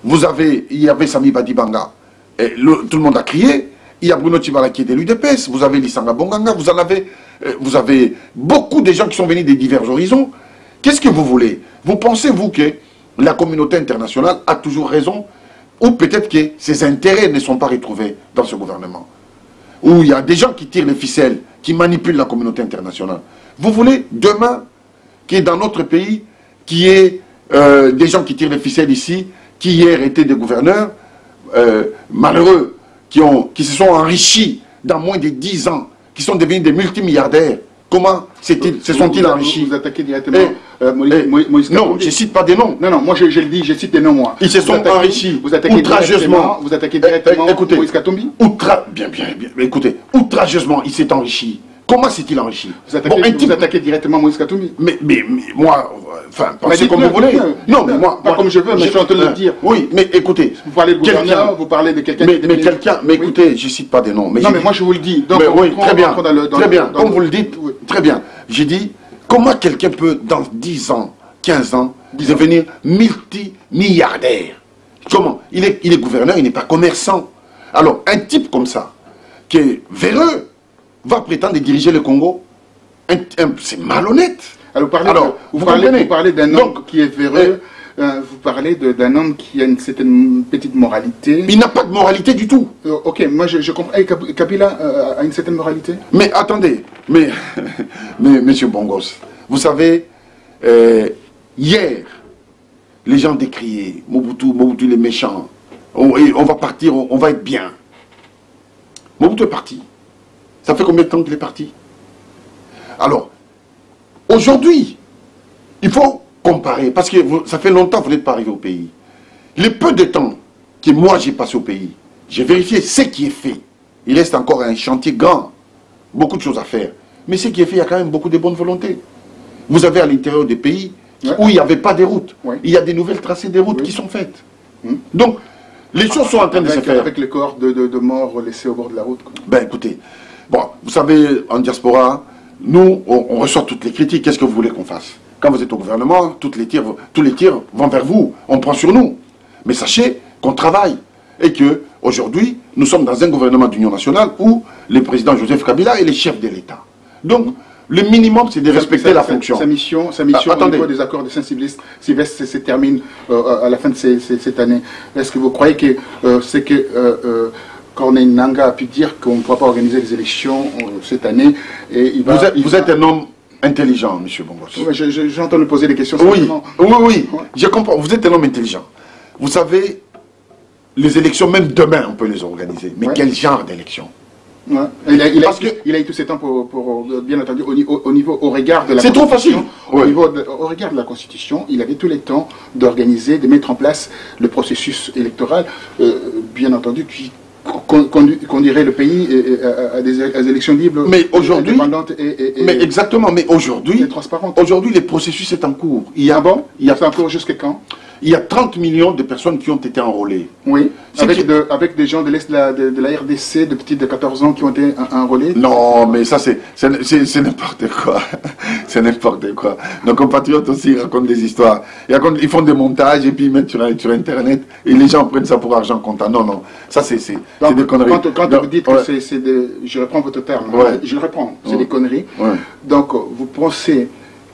[SPEAKER 2] Il y avait Sami Badibanga, et tout le monde a crié. Il y a Bruno Tshibala qui est de l'UDPS. Vous avez Lissanga Bonganga. Vous avez beaucoup de gens qui sont venus des divers horizons. Qu'est-ce que vous voulez? Vous pensez, vous, que la communauté internationale a toujours raison? Ou peut-être que ses intérêts ne sont pas retrouvés dans ce gouvernement? Ou il y a des gens qui tirent les ficelles, qui manipulent la communauté internationale. Vous voulez, demain, qu'il y ait dans notre pays, qu'il y ait des gens qui tirent les ficelles ici, qui hier étaient des gouverneurs malheureux, qui se sont enrichis dans moins de 10 ans, qui sont devenus des multimilliardaires. Comment se sont-ils enrichis?
[SPEAKER 1] Vous attaquez directement Moïse Katumbi.
[SPEAKER 2] Non, je ne cite pas des noms.
[SPEAKER 1] Non, moi je le dis, je cite des noms, moi.
[SPEAKER 2] Ils se sont enrichis
[SPEAKER 1] outrageusement. Vous attaquez directement Moïse Katumbi.
[SPEAKER 2] Bien. Écoutez, outrageusement, il s'est enrichi. Comment s'est-il enrichi?
[SPEAKER 1] Vous attaquez directement Moïse Katumbi.
[SPEAKER 2] Mais moi, enfin, pensez comme vous voulez. Non, mais moi...
[SPEAKER 1] Pas comme je veux, mais je suis en train de le dire.
[SPEAKER 2] Oui, mais écoutez...
[SPEAKER 1] Vous parlez de gouverneur, vous parlez de quelqu'un...
[SPEAKER 2] Mais écoutez, je ne cite pas des noms.
[SPEAKER 1] Non, mais moi je vous le dis.
[SPEAKER 2] Oui, très bien, comme vous le dites, très bien. J'ai dit, comment quelqu'un peut, dans 10 ans, 15 ans, devenir multimilliardaire? Comment? Il est gouverneur, il n'est pas commerçant. Alors, un type comme ça, qui est véreux, va prétendre diriger le Congo, c'est malhonnête.
[SPEAKER 1] Alors, vous parlez d'un homme qui est véreux, vous parlez d'un homme qui a une certaine petite moralité.
[SPEAKER 2] Il n'a pas de moralité du tout.
[SPEAKER 1] Ok, moi je comprends. Kabila a une certaine moralité.
[SPEAKER 2] Mais attendez, mais monsieur Bongos, vous savez, hier, les gens décriaient Mobutu il est méchant, on va partir, on va être bien. Mobutu est parti. Ça fait combien de temps qu'il est parti? Alors, aujourd'hui, il faut comparer, parce que ça fait longtemps que vous n'êtes pas arrivé au pays. Le peu de temps que moi j'ai passé au pays, j'ai vérifié ce qui est fait. Il reste encore un chantier grand, beaucoup de choses à faire. Mais ce qui est fait, il y a quand même beaucoup de bonne volonté. Vous avez à l'intérieur des pays où il n'y avait pas de routes. Il y a des nouvelles tracés de routes qui sont faites. Donc, les choses sont en train de se faire.
[SPEAKER 1] Avec le corps de morts laissés au bord de la route.
[SPEAKER 2] Ben écoutez, bon, vous savez, en diaspora, nous, on reçoit toutes les critiques. Qu'est-ce que vous voulez qu'on fasse? Quand vous êtes au gouvernement, tous les tirs vont vers vous. On prend sur nous. Mais sachez qu'on travaille. Et que aujourd'hui, nous sommes dans un gouvernement d'union nationale où le président Joseph Kabila est le chef de l'État. Donc, le minimum, c'est de respecter la fonction.
[SPEAKER 1] Sa mission au niveau des accords de Saint-Sylvestre se termine à la fin de cette année. Est-ce que vous croyez que c'est que Corneille Nangaa a pu dire qu'on ne pourra pas organiser les élections cette année et
[SPEAKER 2] vous êtes un homme intelligent, M. Bongos.
[SPEAKER 1] Oui, j'entends nous poser des questions.
[SPEAKER 2] Oui, je comprends. Vous êtes un homme intelligent. Vous savez, les élections, même demain, on peut les organiser. Mais quel genre d'élection?
[SPEAKER 1] Il a eu tous ces temps pour bien entendu, au regard de la Constitution.
[SPEAKER 2] C'est trop facile.
[SPEAKER 1] Au regard de la Constitution, il avait tous les temps d'organiser, de mettre en place le processus électoral, bien entendu, qui conduirait le pays à des élections libres,
[SPEAKER 2] mais aujourd'hui,
[SPEAKER 1] indépendantes
[SPEAKER 2] mais exactement, mais aujourd'hui,
[SPEAKER 1] transparentes.
[SPEAKER 2] Aujourd'hui, le processus est en cours.
[SPEAKER 1] C'est en cours jusqu'à quand?
[SPEAKER 2] Il y a 30 millions de personnes qui ont été enrôlées.
[SPEAKER 1] Oui, avec des gens de l'Est de la RDC, de petites de 14 ans qui ont été enrôlés.
[SPEAKER 2] Non, mais ça c'est n'importe quoi. C'est n'importe quoi. Nos compatriotes aussi racontent des histoires. Ils font des montages et puis ils mettent sur Internet et les gens prennent ça pour argent comptant. Non, non, ça c'est des conneries.
[SPEAKER 1] Quand vous dites que c'est des... Je reprends votre terme, je le reprends, c'est des conneries. Donc vous pensez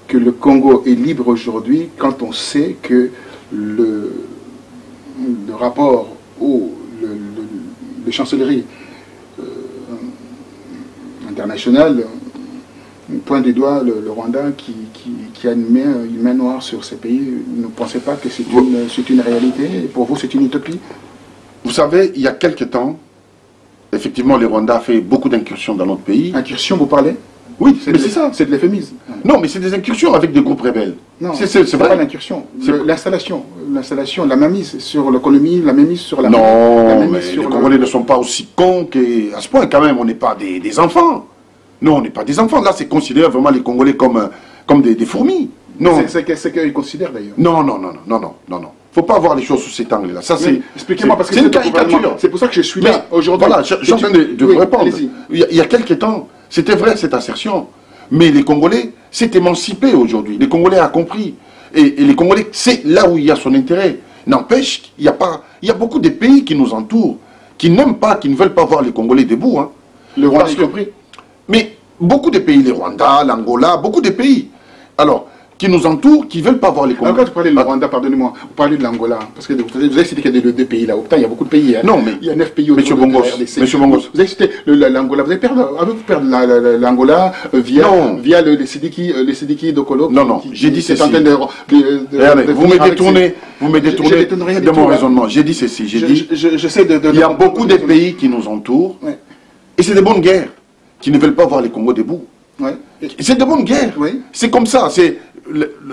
[SPEAKER 1] que le Congo est libre aujourd'hui quand on sait que le rapport où les chancelleries internationales pointent du doigt le Rwanda qui a une main noire sur ces pays, ne pensez pas que c'est une réalité? Pour vous, c'est une utopie?
[SPEAKER 2] Vous savez, il y a quelque temps, effectivement, le Rwanda a fait beaucoup d'incursions dans notre pays.
[SPEAKER 1] Incursions, vous parlez?
[SPEAKER 2] Oui, mais c'est ça.
[SPEAKER 1] C'est de l'euphémisme.
[SPEAKER 2] Non, mais c'est des incursions avec des groupes rebelles.
[SPEAKER 1] Non, c'est pas l'incursion. L'installation, la mainmise sur l'économie, la mainmise sur la...
[SPEAKER 2] Non, mais les Congolais ne sont pas aussi cons qu'à ce point quand même. On n'est pas des enfants. Non, on n'est pas des enfants. Là, c'est considéré vraiment les Congolais comme des fourmis. Non.
[SPEAKER 1] C'est ce qu'ils considèrent d'ailleurs.
[SPEAKER 2] Non. Faut pas voir les choses sous cet angle-là. Ça, c'est...
[SPEAKER 1] Expliquez-moi, parce que c'est une caricature. C'est pour ça que je suis là aujourd'hui.
[SPEAKER 2] Voilà, je suis en train de vous répondre. Il y a quelques temps, c'était vrai cette assertion. Mais les Congolais s'est émancipé aujourd'hui. Les Congolais ont compris. Et les Congolais, c'est là où il y a son intérêt. N'empêche qu'il y a beaucoup de pays qui nous entourent, qui n'aiment pas, qui ne veulent pas voir les Congolais debout. Hein.
[SPEAKER 1] Le Rwanda y compris.
[SPEAKER 2] Mais beaucoup de pays, le Rwanda, l'Angola, beaucoup de pays. Alors, qui nous entourent, qui ne veulent pas voir les Congolais.
[SPEAKER 1] Quand vous parlez de Rwanda, pardonnez-moi, vous parlez de l'Angola, parce que vous avez cité qu'il y a deux pays là. Pourtant, il y a beaucoup de pays. Hein.
[SPEAKER 2] Non, mais
[SPEAKER 1] il y a 9 pays autour
[SPEAKER 2] de la RDC. Monsieur Bongos.
[SPEAKER 1] Vous avez cité l'Angola. Vous avez perdu l'Angola via les Sidiki d'Okolo.
[SPEAKER 2] Non, j'ai dit ceci. Vous me détournez de mon raisonnement. J'ai dit ceci. Il y a beaucoup de pays qui nous entourent, et c'est des bonnes guerres, qui ne veulent pas voir les Congos debout. C'est de bonnes guerres. C'est comme ça.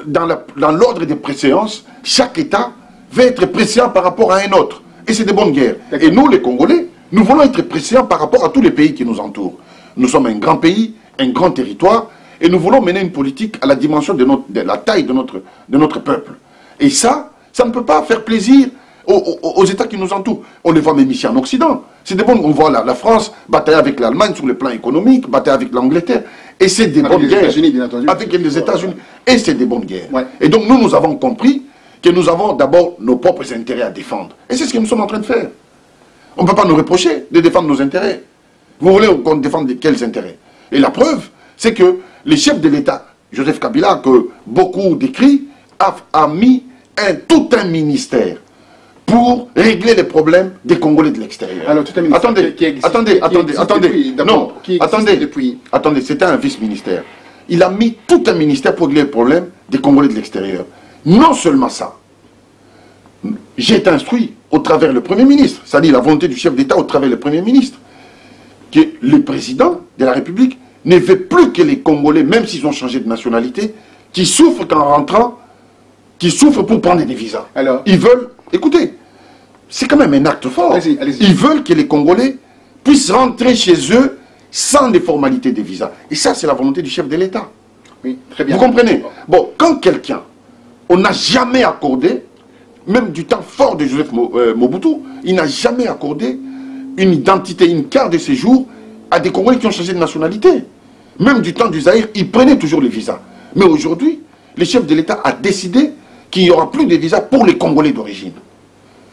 [SPEAKER 2] Dans l'ordre des préséances, chaque État va être préséant par rapport à un autre. Et c'est de bonnes guerres. Et nous, les Congolais, nous voulons être préséants par rapport à tous les pays qui nous entourent. Nous sommes un grand pays, un grand territoire, et nous voulons mener une politique à la dimension de la taille de notre peuple. Et ça ne peut pas faire plaisir aux États qui nous entourent. On les voit même ici en Occident. C'est des bonnes. On voit la France batailler avec l'Allemagne sur le plan économique, batailler avec l'Angleterre. Et c'est des bonnes guerres. Avec les États-Unis. Et c'est des bonnes guerres. Et donc nous avons compris que nous avons d'abord nos propres intérêts à défendre. Et c'est ce que nous sommes en train de faire. On ne peut pas nous reprocher de défendre nos intérêts. Vous voulez qu'on défende quels intérêts? Et la preuve, c'est que le chef de l'État, Joseph Kabila, que beaucoup décrivent, a mis tout un ministère pour régler les problèmes des Congolais de l'extérieur. Alors, tout un ministère attendez, c'était un vice-ministère. Il a mis tout un ministère pour régler les problèmes des Congolais de l'extérieur. Non seulement ça, j'ai été instruit au travers le Premier ministre, c'est-à-dire la volonté du chef d'État au travers le Premier ministre, que le président de la République ne veut plus que les Congolais, même s'ils ont changé de nationalité, qui souffrent qu'en rentrant, qui souffrent pour prendre des visas. Alors, ils veulent, écoutez, c'est quand même un acte fort. Ils veulent que les Congolais puissent rentrer chez eux sans les formalités des visas. Et ça, c'est la volonté du chef de l'État.
[SPEAKER 1] Oui, très bien.
[SPEAKER 2] Vous comprenez? Bon, quand quelqu'un, on n'a jamais accordé, même du temps fort de Joseph Mobutu, il n'a jamais accordé une identité, une carte de séjour à des Congolais qui ont changé de nationalité. Même du temps du Zaïre, ils prenaient toujours les visas. Mais aujourd'hui, le chef de l'État a décidé qu'il n'y aura plus de visas pour les Congolais d'origine.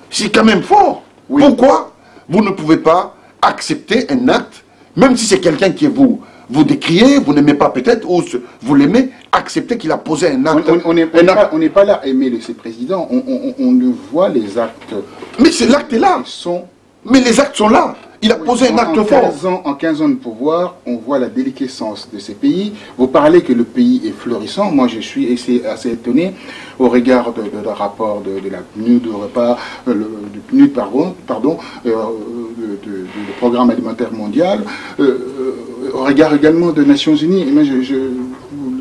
[SPEAKER 2] C'est quand même fort. Oui. Pourquoi vous ne pouvez pas accepter un acte, même si c'est quelqu'un qui vous décriez, vous n'aimez pas peut-être, ou vous l'aimez, accepter qu'il a posé un acte.
[SPEAKER 1] On n'est pas là à aimer ce président, on le voit les actes.
[SPEAKER 2] Mais c'est l'acte est là. Mais les actes sont là. Il a posé un acte fort.
[SPEAKER 1] En 15 ans de pouvoir, on voit la déliquescence de ces pays. Vous parlez que le pays est florissant. Moi, je suis assez étonné au regard de rapport de la PNUD, du Programme alimentaire mondial, au regard également des Nations Unies. Et moi,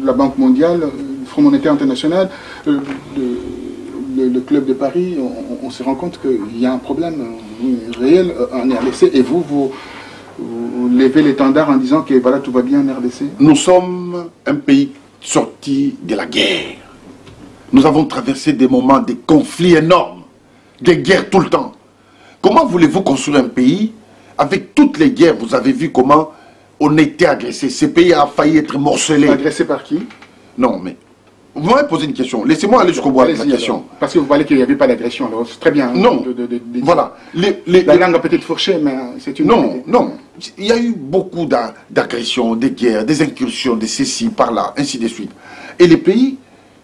[SPEAKER 1] la Banque mondiale, le Fonds monétaire international, le Club de Paris, on se rend compte qu'il y a un problème réel en RDC et vous levez l'étendard en disant que voilà, tout va bien en RDC.
[SPEAKER 2] Nous sommes un pays sorti de la guerre. Nous avons traversé des moments de conflits énormes, des guerres tout le temps. Comment voulez-vous construire un pays avec toutes les guerres? Vous avez vu comment on a été agressé. Ce pays a failli être morcelé.
[SPEAKER 1] Agressé par qui?
[SPEAKER 2] Non, mais vous m'avez posé une question. Laissez-moi aller jusqu'au bout de la question.
[SPEAKER 1] Alors. Parce que vous parlez qu'il n'y avait pas d'agression. C'est très bien.
[SPEAKER 2] Non. Voilà.
[SPEAKER 1] La langue a peut-être fourché, mais c'est une...
[SPEAKER 2] Non. Il y a eu beaucoup d'agressions, des guerres, des incursions, des ceci, par là, ainsi de suite. Et les pays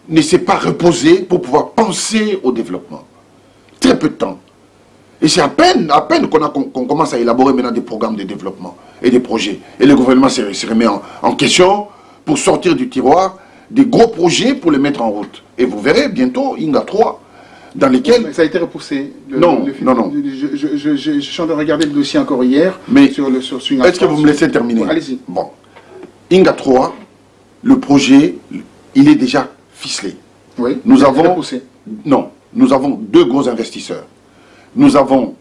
[SPEAKER 2] ne s'est pas reposé pour pouvoir penser au développement. Très peu de temps. Et c'est à peine qu'on commence à élaborer maintenant des programmes de développement et des projets. Et le gouvernement se remet en question pour sortir du tiroir des gros projets pour les mettre en route. Et vous verrez bientôt, Inga 3, dans lesquels...
[SPEAKER 1] Mais ça a été repoussé.
[SPEAKER 2] Non.
[SPEAKER 1] Je suis en train de regarder le dossier encore hier.
[SPEAKER 2] Mais
[SPEAKER 1] sur
[SPEAKER 2] est-ce que vous me laissez terminer?
[SPEAKER 1] Allez-y.
[SPEAKER 2] Bon. Inga 3, le projet, il est déjà ficelé.
[SPEAKER 1] Oui,
[SPEAKER 2] nous avons
[SPEAKER 1] repoussé.
[SPEAKER 2] Non, nous avons deux gros investisseurs. Nous avons...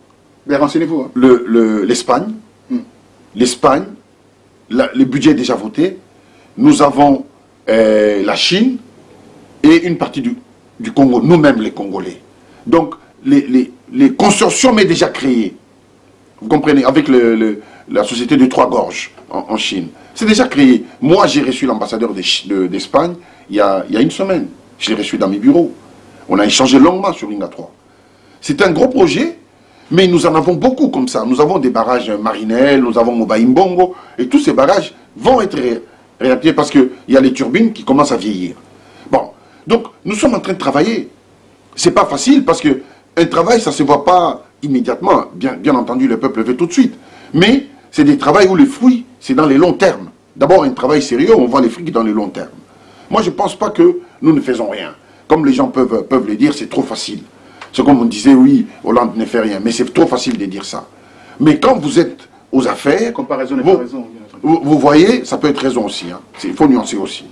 [SPEAKER 1] Mais renseignez-vous. Hein.
[SPEAKER 2] L'Espagne. L'Espagne, le budget est déjà voté. Nous avons la Chine et une partie du Congo, nous-mêmes les Congolais. Donc, les consortiums est déjà créé. Vous comprenez, avec la société de Trois Gorges en Chine. C'est déjà créé. Moi, j'ai reçu l'ambassadeur d'Espagne il y a une semaine. Je l'ai reçu dans mes bureaux. On a échangé longuement sur Inga 3. C'est un gros projet, mais nous en avons beaucoup comme ça. Nous avons des barrages Marinelle, nous avons Mobaïmbongo, et tous ces barrages vont être réactivés parce qu'il y a les turbines qui commencent à vieillir. Bon, donc nous sommes en train de travailler. C'est pas facile parce que un travail, ça ne se voit pas immédiatement. Bien entendu, le peuple veut tout de suite. Mais c'est des travaux où les fruits, c'est dans les longs termes. D'abord, un travail sérieux, on voit les fruits dans les longs termes. Moi, je ne pense pas que nous ne faisons rien. Comme les gens peuvent le dire, c'est trop facile. C'est comme on disait, oui, Hollande ne fait rien. Mais c'est trop facile de dire ça. Mais quand vous êtes aux affaires...
[SPEAKER 1] Comparaison n'est pas raison.
[SPEAKER 2] Vous voyez, ça peut être raison aussi. Hein. Il faut nuancer aussi.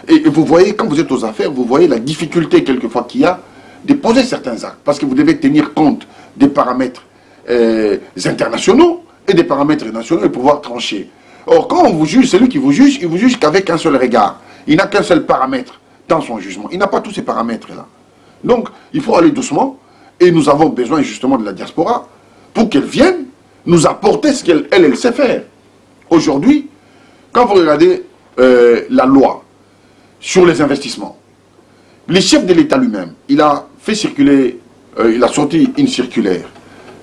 [SPEAKER 2] Et vous voyez, quand vous êtes aux affaires, vous voyez la difficulté quelquefois qu'il y a de poser certains actes. Parce que vous devez tenir compte des paramètres internationaux et des paramètres nationaux et pouvoir trancher. Or, quand on vous juge, celui qui vous juge, il vous juge qu'avec un seul regard. Il n'a qu'un seul paramètre dans son jugement. Il n'a pas tous ces paramètres-là. Donc, il faut aller doucement. Et nous avons besoin justement de la diaspora pour qu'elle vienne nous apporter ce qu'elle sait faire. Aujourd'hui, quand vous regardez la loi sur les investissements, le chef de l'État lui-même, il a fait circuler, il a sorti une circulaire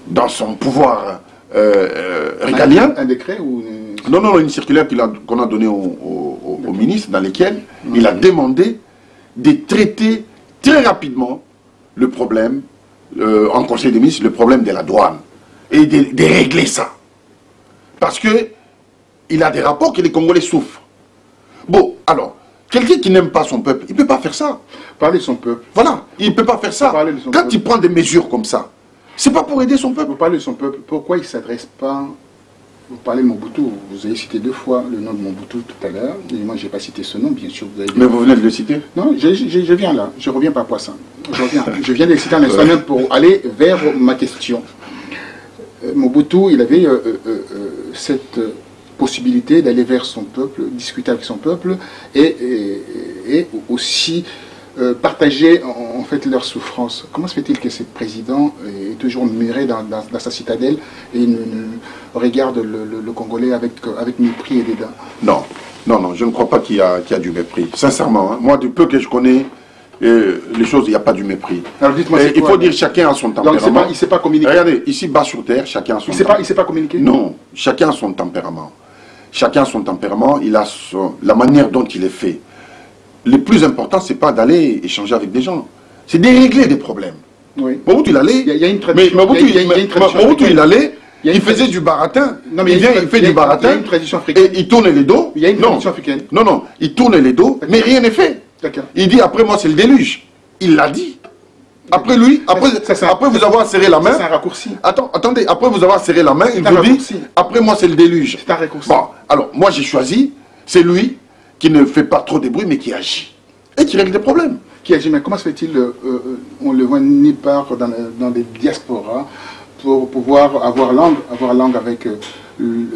[SPEAKER 2] dans son pouvoir régalien.
[SPEAKER 1] Un décret ou...
[SPEAKER 2] Non, une circulaire qu'on a donnée au ministre, dans laquelle il a demandé de traiter très rapidement le problème, en Conseil des ministres, le problème de la douane, et de régler ça. Parce que il a des rapports que les Congolais souffrent. Bon, alors, quelqu'un qui n'aime pas son peuple, il ne peut pas faire ça.
[SPEAKER 1] Parler de son peuple.
[SPEAKER 2] Voilà, il ne peut pas faire ça. Quand il prend des mesures comme ça, c'est pas pour aider son peuple.
[SPEAKER 1] Vous parlez de son peuple, pourquoi il ne s'adresse pas... Vous parlez de Mobutu, vous avez cité 2 fois le nom de Mobutu tout à l'heure, et moi je n'ai pas cité ce nom, bien sûr. Vous avez...
[SPEAKER 2] Mais vous venez de le citer?
[SPEAKER 1] Non, je viens là, je reviens par Poisson. Je viens de le citer un instant même pour aller vers ma question. Mobutu, il avait cette possibilité d'aller vers son peuple, discuter avec son peuple et aussi partager en fait leurs souffrances. Comment se fait-il que ce président est toujours muré dans sa citadelle et ne regarde le Congolais avec mépris et dédain?
[SPEAKER 2] Non, non, non, je ne crois pas qu'il y a du mépris. Sincèrement, hein, moi, du peu que je connais les choses, il n'y a pas du mépris.
[SPEAKER 1] Alors dites-moi,
[SPEAKER 2] il faut dire chacun a son tempérament.
[SPEAKER 1] Donc il ne sait pas communiquer.
[SPEAKER 2] Regardez, ici bas sur terre, chacun a son tempérament.
[SPEAKER 1] Il ne sait pas communiquer?
[SPEAKER 2] Non, chacun a son tempérament. Chacun a son tempérament, il a la manière dont il est fait. Le plus important, c'est pas d'aller échanger avec des gens, c'est de régler des problèmes.
[SPEAKER 1] Oui.
[SPEAKER 2] Mobutu, il allait,
[SPEAKER 1] il y a une tradition.
[SPEAKER 2] Mobutu, il allait, il faisait du baratin.
[SPEAKER 1] Non, mais
[SPEAKER 2] il fait du baratin.
[SPEAKER 1] Il y a une tradition africaine.
[SPEAKER 2] Et il tourne les dos.
[SPEAKER 1] Il y a une tradition africaine.
[SPEAKER 2] Non, non, il tourne les dos, mais rien n'est fait. Il dit après moi c'est le déluge. Il l'a dit. Après lui, après vous avoir serré la main.
[SPEAKER 1] C'est un raccourci.
[SPEAKER 2] Attendez, après vous avoir serré la main, il vous dit après moi c'est le déluge.
[SPEAKER 1] C'est un raccourci.
[SPEAKER 2] Bon, alors moi j'ai choisi, c'est lui qui ne fait pas trop de bruit mais qui agit. Et qui règle des problèmes.
[SPEAKER 1] Qui agit, mais comment se fait-il, on le voit ni part dans des diasporas pour pouvoir avoir langue avec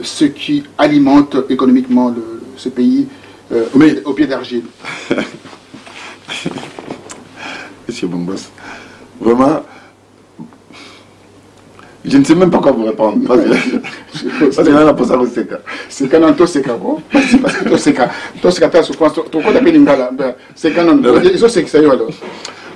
[SPEAKER 1] ceux qui alimentent économiquement ce pays au pied d'argile.
[SPEAKER 2] Monsieur Bongos, vraiment, je ne sais même pas quoi vous répondre. Parce que là, la pose à l'Oseka.
[SPEAKER 1] C'est quand on Toseka, quoi. Parce que Toseka, t'as souffrance. Ton code appelle Lingala. C'est quand on. Les autres, c'est que ça y est alors.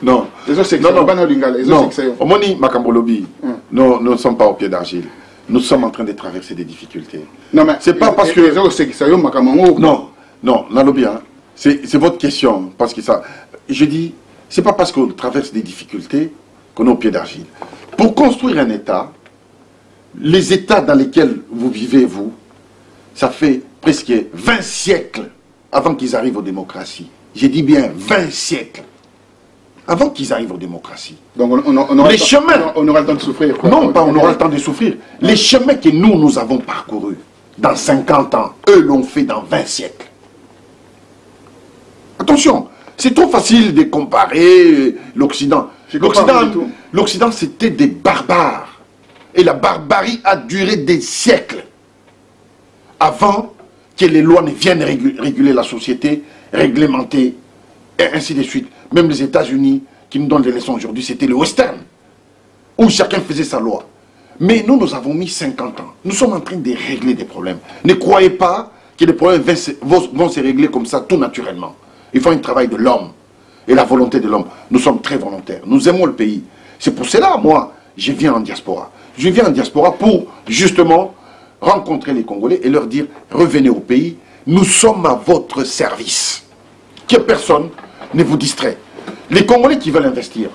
[SPEAKER 2] Non.
[SPEAKER 1] Les autres, c'est que ça y est. Pas Lingala. Les autres, c'est que ça y est.
[SPEAKER 2] Au Moni, Makambolobi, nous ne sommes pas au pied d'argile. Nous sommes en train de traverser des difficultés.
[SPEAKER 1] Non, mais.
[SPEAKER 2] C'est pas parce que.
[SPEAKER 1] Les autres, c'est que ça y est, Makamango.
[SPEAKER 2] Non, non, Nalobi, hein. C'est votre question. Parce que ça. Je dis, c'est pas parce qu'on traverse des difficultés qu'on est au pied d'argile. Pour construire un État, les États dans lesquels vous vivez, vous, ça fait presque 20 siècles avant qu'ils arrivent aux démocraties. J'ai dit bien 20 siècles avant qu'ils arrivent aux démocraties.
[SPEAKER 1] Donc on aura
[SPEAKER 2] les chemins,
[SPEAKER 1] on aura le temps de souffrir. Quoi.
[SPEAKER 2] Non, pas on aura le temps de souffrir. Les chemins que nous avons parcourus dans 50 ans, eux l'ont fait dans 20 siècles. Attention, c'est trop facile de comparer l'Occident. L'Occident, c'était des barbares. Et la barbarie a duré des siècles avant que les lois ne viennent réguler la société, réglementer, et ainsi de suite. Même les États-Unis, qui nous donnent des leçons aujourd'hui, c'était le western, où chacun faisait sa loi. Mais nous avons mis 50 ans. Nous sommes en train de régler des problèmes. Ne croyez pas que les problèmes vont se régler comme ça, tout naturellement. Il faut un travail de l'homme et la volonté de l'homme. Nous sommes très volontaires. Nous aimons le pays. C'est pour cela, moi, je viens en diaspora. Je viens en diaspora pour, justement, rencontrer les Congolais et leur dire, revenez au pays, nous sommes à votre service. Que personne ne vous distrait. Les Congolais qui veulent investir,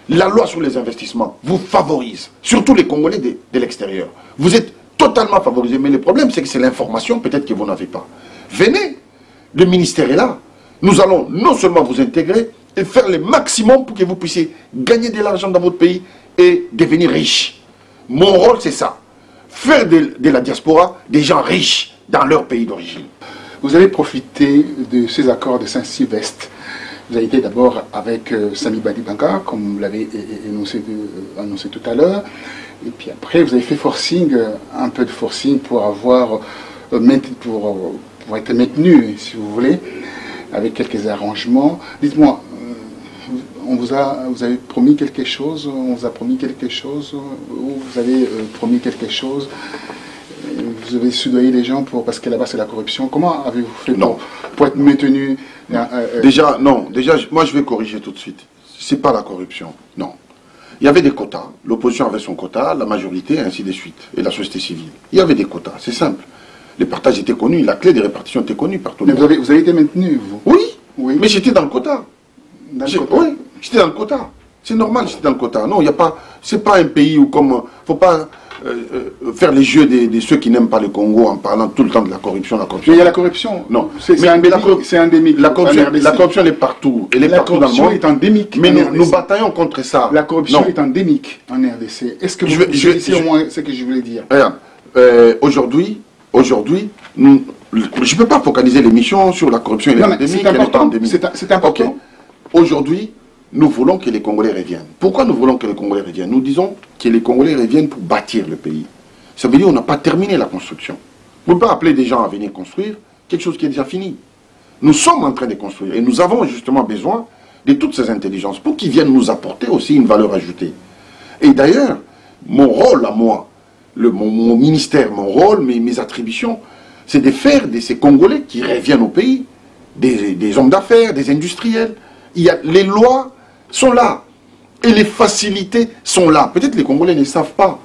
[SPEAKER 2] la loi sur les investissements vous favorise, surtout les Congolais de l'extérieur. Vous êtes totalement favorisés, mais le problème c'est que c'est l'information peut-être que vous n'avez pas. Venez, le ministère est là. Nous allons non seulement vous intégrer et faire le maximum pour que vous puissiez gagner de l'argent dans votre pays et devenir riche. Mon rôle c'est ça, faire de la diaspora des gens riches dans leur pays d'origine.
[SPEAKER 1] Vous avez profité de ces accords de Saint-Sylvestre. Vous avez été d'abord avec Sami Badibanga, comme vous l'avez annoncé tout à l'heure. Et puis après, vous avez fait forcing, un peu de forcing pour pour être maintenu, si vous voulez, avec quelques arrangements. Dites-moi, vous avez promis quelque chose, on vous a promis quelque chose, ou vous avez promis quelque chose, vous avez soudoyé les gens parce que là-bas c'est la corruption. Comment avez-vous fait pour être maintenu
[SPEAKER 2] Déjà, moi je vais corriger tout de suite. C'est pas la corruption, non. Il y avait des quotas, l'opposition avait son quota, la majorité, ainsi de suite, et la société civile. Il y avait des quotas, c'est simple. Les partages étaient connus, la clé des répartitions était connue par tout le monde.
[SPEAKER 1] Mais vous avez été maintenu, vous?
[SPEAKER 2] Oui, mais j'étais dans le quota. Oui, j'étais dans le quota. C'est normal, j'étais dans le quota. Non, il n'y a pas. C'est pas un pays où comme. Faut pas faire les jeux de ceux qui n'aiment pas le Congo en parlant tout le temps de la corruption.
[SPEAKER 1] Mais il y a la corruption.
[SPEAKER 2] Non.
[SPEAKER 1] C'est endémique.
[SPEAKER 2] La corruption, elle est partout. Elle est partout dans le monde.
[SPEAKER 1] La corruption est endémique.
[SPEAKER 2] Mais nous bataillons contre ça.
[SPEAKER 1] La corruption est endémique en RDC. Est-ce que c'est au moins ce que je voulais dire?
[SPEAKER 2] Regarde, aujourd'hui, je ne peux pas focaliser l'émission sur la corruption et l'endémique.
[SPEAKER 1] C'est important.
[SPEAKER 2] Okay. Aujourd'hui, nous voulons que les Congolais reviennent. Pourquoi nous voulons que les Congolais reviennent? Nous disons que les Congolais reviennent pour bâtir le pays. Ça veut dire qu'on n'a pas terminé la construction. Vous ne pouvez pas appeler des gens à venir construire quelque chose qui est déjà fini. Nous sommes en train de construire et nous avons justement besoin de toutes ces intelligences pour qu'ils viennent nous apporter aussi une valeur ajoutée. Et d'ailleurs, mon rôle à moi, mon ministère, mon rôle, mes attributions, c'est de faire de ces Congolais qui reviennent au pays, des hommes d'affaires, des industriels. Les lois sont là et les facilités sont là. Peut-être les Congolais ne savent pas.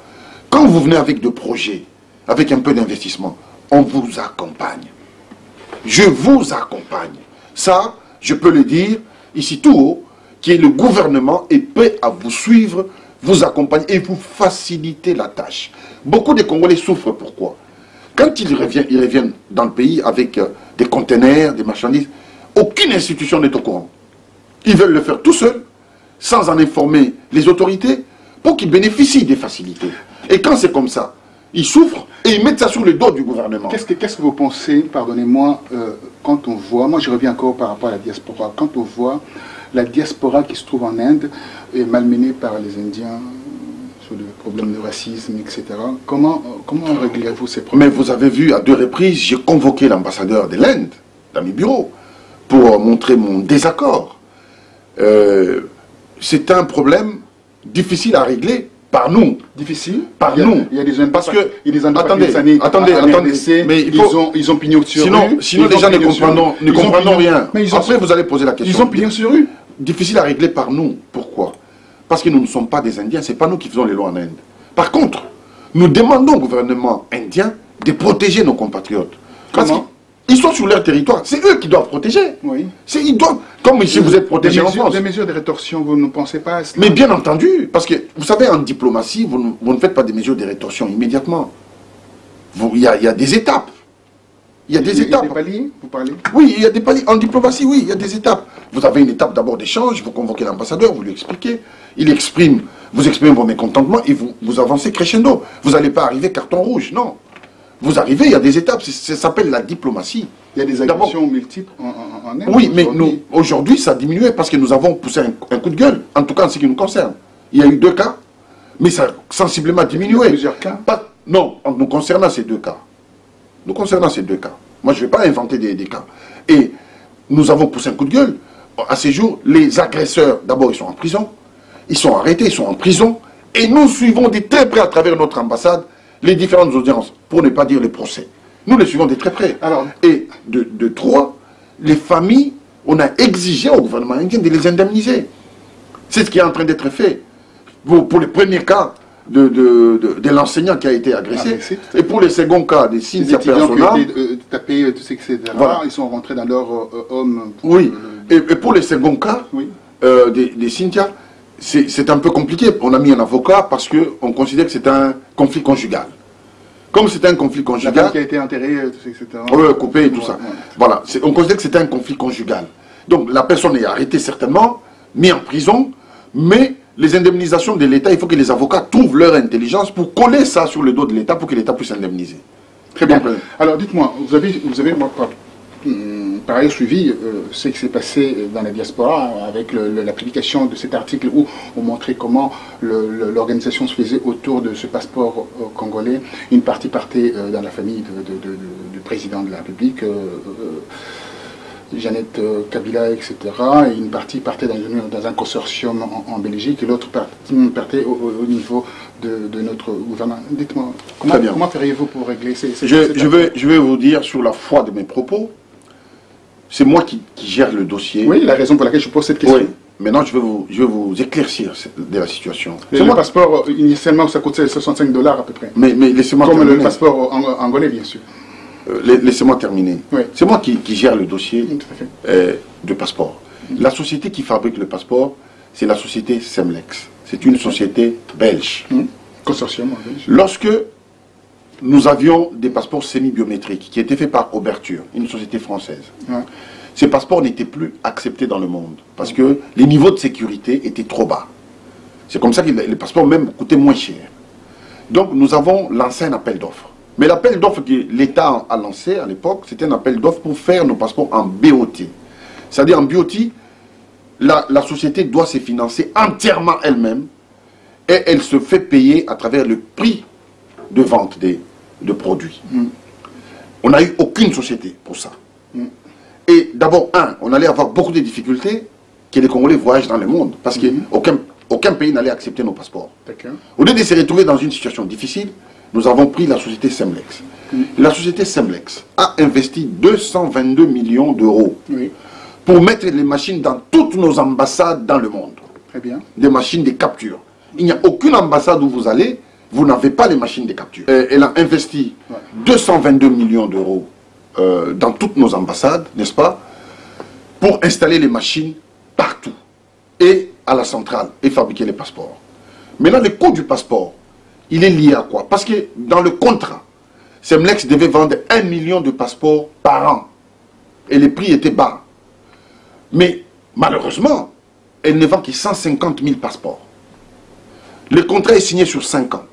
[SPEAKER 2] Quand vous venez avec des projets, avec un peu d'investissement, on vous accompagne. Je vous accompagne. Ça, je peux le dire ici tout haut, que le gouvernement est prêt à vous suivre, vous accompagner et vous faciliter la tâche. Beaucoup de Congolais souffrent. Pourquoi? Quand ils reviennent dans le pays avec des conteneurs, des marchandises, aucune institution n'est au courant. Ils veulent le faire tout seuls, sans en informer les autorités, pour qu'ils bénéficient des facilités. Et quand c'est comme ça, ils souffrent et ils mettent ça sur le dos du gouvernement.
[SPEAKER 1] Qu'est-ce que vous pensez, pardonnez-moi, quand on voit, moi je reviens encore par rapport à la diaspora, quand on voit la diaspora qui se trouve en Inde est malmenée par les Indiens sur le problème de racisme, etc. Comment réglez-vous ces problèmes?
[SPEAKER 2] Mais vous avez vu, à 2 reprises, j'ai convoqué l'ambassadeur de l'Inde dans mes bureaux pour montrer mon désaccord. C'est un problème difficile à régler par nous.
[SPEAKER 1] Difficile?
[SPEAKER 2] Par nous.
[SPEAKER 1] Il y a des Indiens,
[SPEAKER 2] parce que,
[SPEAKER 1] il y a des Indiens
[SPEAKER 2] attendez,
[SPEAKER 1] mais ils ont pignon sur rue.
[SPEAKER 2] Sinon les gens ne comprendront rien. Après, vous allez poser la question.
[SPEAKER 1] Ils ont pignon sur rue.
[SPEAKER 2] Difficile à régler par nous. Pourquoi? Parce que nous ne sommes pas des Indiens, ce n'est pas nous qui faisons les lois en Inde. Par contre, nous demandons au gouvernement indien de protéger nos compatriotes. Parce qu'ils sont sur leur territoire. C'est eux qui doivent protéger. Oui. Ils doivent, comme ici vous êtes protégés en France.
[SPEAKER 1] Des mesures de rétorsion, vous ne pensez pas à cela?
[SPEAKER 2] Mais bien entendu, parce que vous savez, en diplomatie, vous ne faites pas des mesures de rétorsion immédiatement. Il y a des étapes. Il y a des étapes.
[SPEAKER 1] Il y a des paliers, vous parlez?
[SPEAKER 2] Oui, il y a des paliers. En diplomatie, oui, il y a des étapes. Vous avez une étape d'abord d'échange, vous convoquez l'ambassadeur, vous lui expliquez. Il exprime, vous exprimez vos mécontentements et vous avancez crescendo. Vous n'allez pas arriver carton rouge, non. Vous arrivez, il y a des étapes, ça s'appelle la diplomatie.
[SPEAKER 1] Il y a des agressions multiples en Inde.
[SPEAKER 2] Oui, mais aujourd'hui, ça a diminué parce que nous avons poussé un coup de gueule, en tout cas en ce qui nous concerne. Il y a eu 2 cas, mais ça a sensiblement diminué.
[SPEAKER 1] Il y a plusieurs cas?
[SPEAKER 2] Non, en nous concernant ces 2 cas. Nous concernant ces 2 cas. Moi, je ne vais pas inventer des cas. Et nous avons poussé un coup de gueule. À ces jours, les agresseurs, d'abord, ils sont en prison. Ils sont arrêtés, ils sont en prison. Et nous suivons de très près à travers notre ambassade les différentes audiences, pour ne pas dire les procès. Nous les suivons de très près. Alors, et de 3, les familles, on a exigé au gouvernement indien de les indemniser. C'est ce qui est en train d'être fait. Pour les premiers cas de l'enseignant qui a été agressé, et pour les seconds cas des Cynthia Persona,
[SPEAKER 1] qui ont été tapés, tout ça, etc. Voilà. Ils sont rentrés dans leur homme.
[SPEAKER 2] Oui, et pour les seconds cas des Cynthia, c'est un peu compliqué. On a mis un avocat parce qu'on considère que c'est un conflit conjugal. Comme c'est un conflit conjugal...
[SPEAKER 1] La femme qui a été enterrée, etc.
[SPEAKER 2] Coupée et tout ça. Voilà, on considère que c'est un conflit conjugal. Donc la personne est arrêtée certainement, mise en prison, mais les indemnisations de l'État, il faut que les avocats trouvent leur intelligence pour coller ça sur le dos de l'État pour que l'État puisse indemniser.
[SPEAKER 1] Très bien. Alors dites-moi, vous avez pareil suivi ce qui s'est passé dans la diaspora avec la publication de cet article où on montrait comment l'organisation se faisait autour de ce passeport congolais. Une partie partait dans la famille du président de la République, Jeannette Kabila, etc. Et une partie partait dans un consortium en Belgique et l'autre partie partait au niveau de notre gouvernement. Dites-moi, comment feriez-vous pour régler
[SPEAKER 2] je vais vous dire sur la foi de mes propos. C'est moi qui gère le dossier.
[SPEAKER 1] Oui, la raison pour laquelle je pose cette question.
[SPEAKER 2] Oui. Maintenant, je vais vous éclaircir de la situation.
[SPEAKER 1] Le passeport, initialement, ça coûtait $65 à peu près.
[SPEAKER 2] Mais laissez-moi terminer.
[SPEAKER 1] Comme le passeport angolais, bien sûr.
[SPEAKER 2] Laissez-moi terminer. Oui. C'est moi qui gère le dossier de passeport. La société qui fabrique le passeport, c'est la société Semlex. C'est une société belge.
[SPEAKER 1] Consortium belge.
[SPEAKER 2] Lorsque nous avions des passeports semi-biométriques qui étaient faits par Ouverture, une société française. Ouais. Ces passeports n'étaient plus acceptés dans le monde parce que les niveaux de sécurité étaient trop bas. C'est comme ça que les passeports même coûtaient moins cher. Donc nous avons lancé un appel d'offres. Mais l'appel d'offres que l'État a lancé à l'époque, c'était un appel d'offres pour faire nos passeports en BOT. C'est-à-dire en BOT, la société doit se financer entièrement elle-même et elle se fait payer à travers le prix de vente de produits. on n'a eu aucune société pour ça. Et d'abord, on allait avoir beaucoup de difficultés que les Congolais voyagent dans le monde, parce qu'aucun pays n'allait accepter nos passeports. Au lieu de se retrouver dans une situation difficile, nous avons pris la société Semlex. La société Semlex a investi 222 millions d'euros pour mettre les machines dans toutes nos ambassades dans le monde.
[SPEAKER 1] Très bien.
[SPEAKER 2] Des machines de capture. Il n'y a aucune ambassade où vous allez, vous n'avez pas les machines de capture. Elle a investi 222 millions d'euros dans toutes nos ambassades, n'est-ce pas, pour installer les machines partout et à la centrale et fabriquer les passeports. Maintenant, le coût du passeport, il est lié à quoi? Parce que dans le contrat, Semlex devait vendre 1 million de passeports par an et les prix étaient bas. Mais malheureusement, elle ne vend que 150 000 passeports. Le contrat est signé sur 5 ans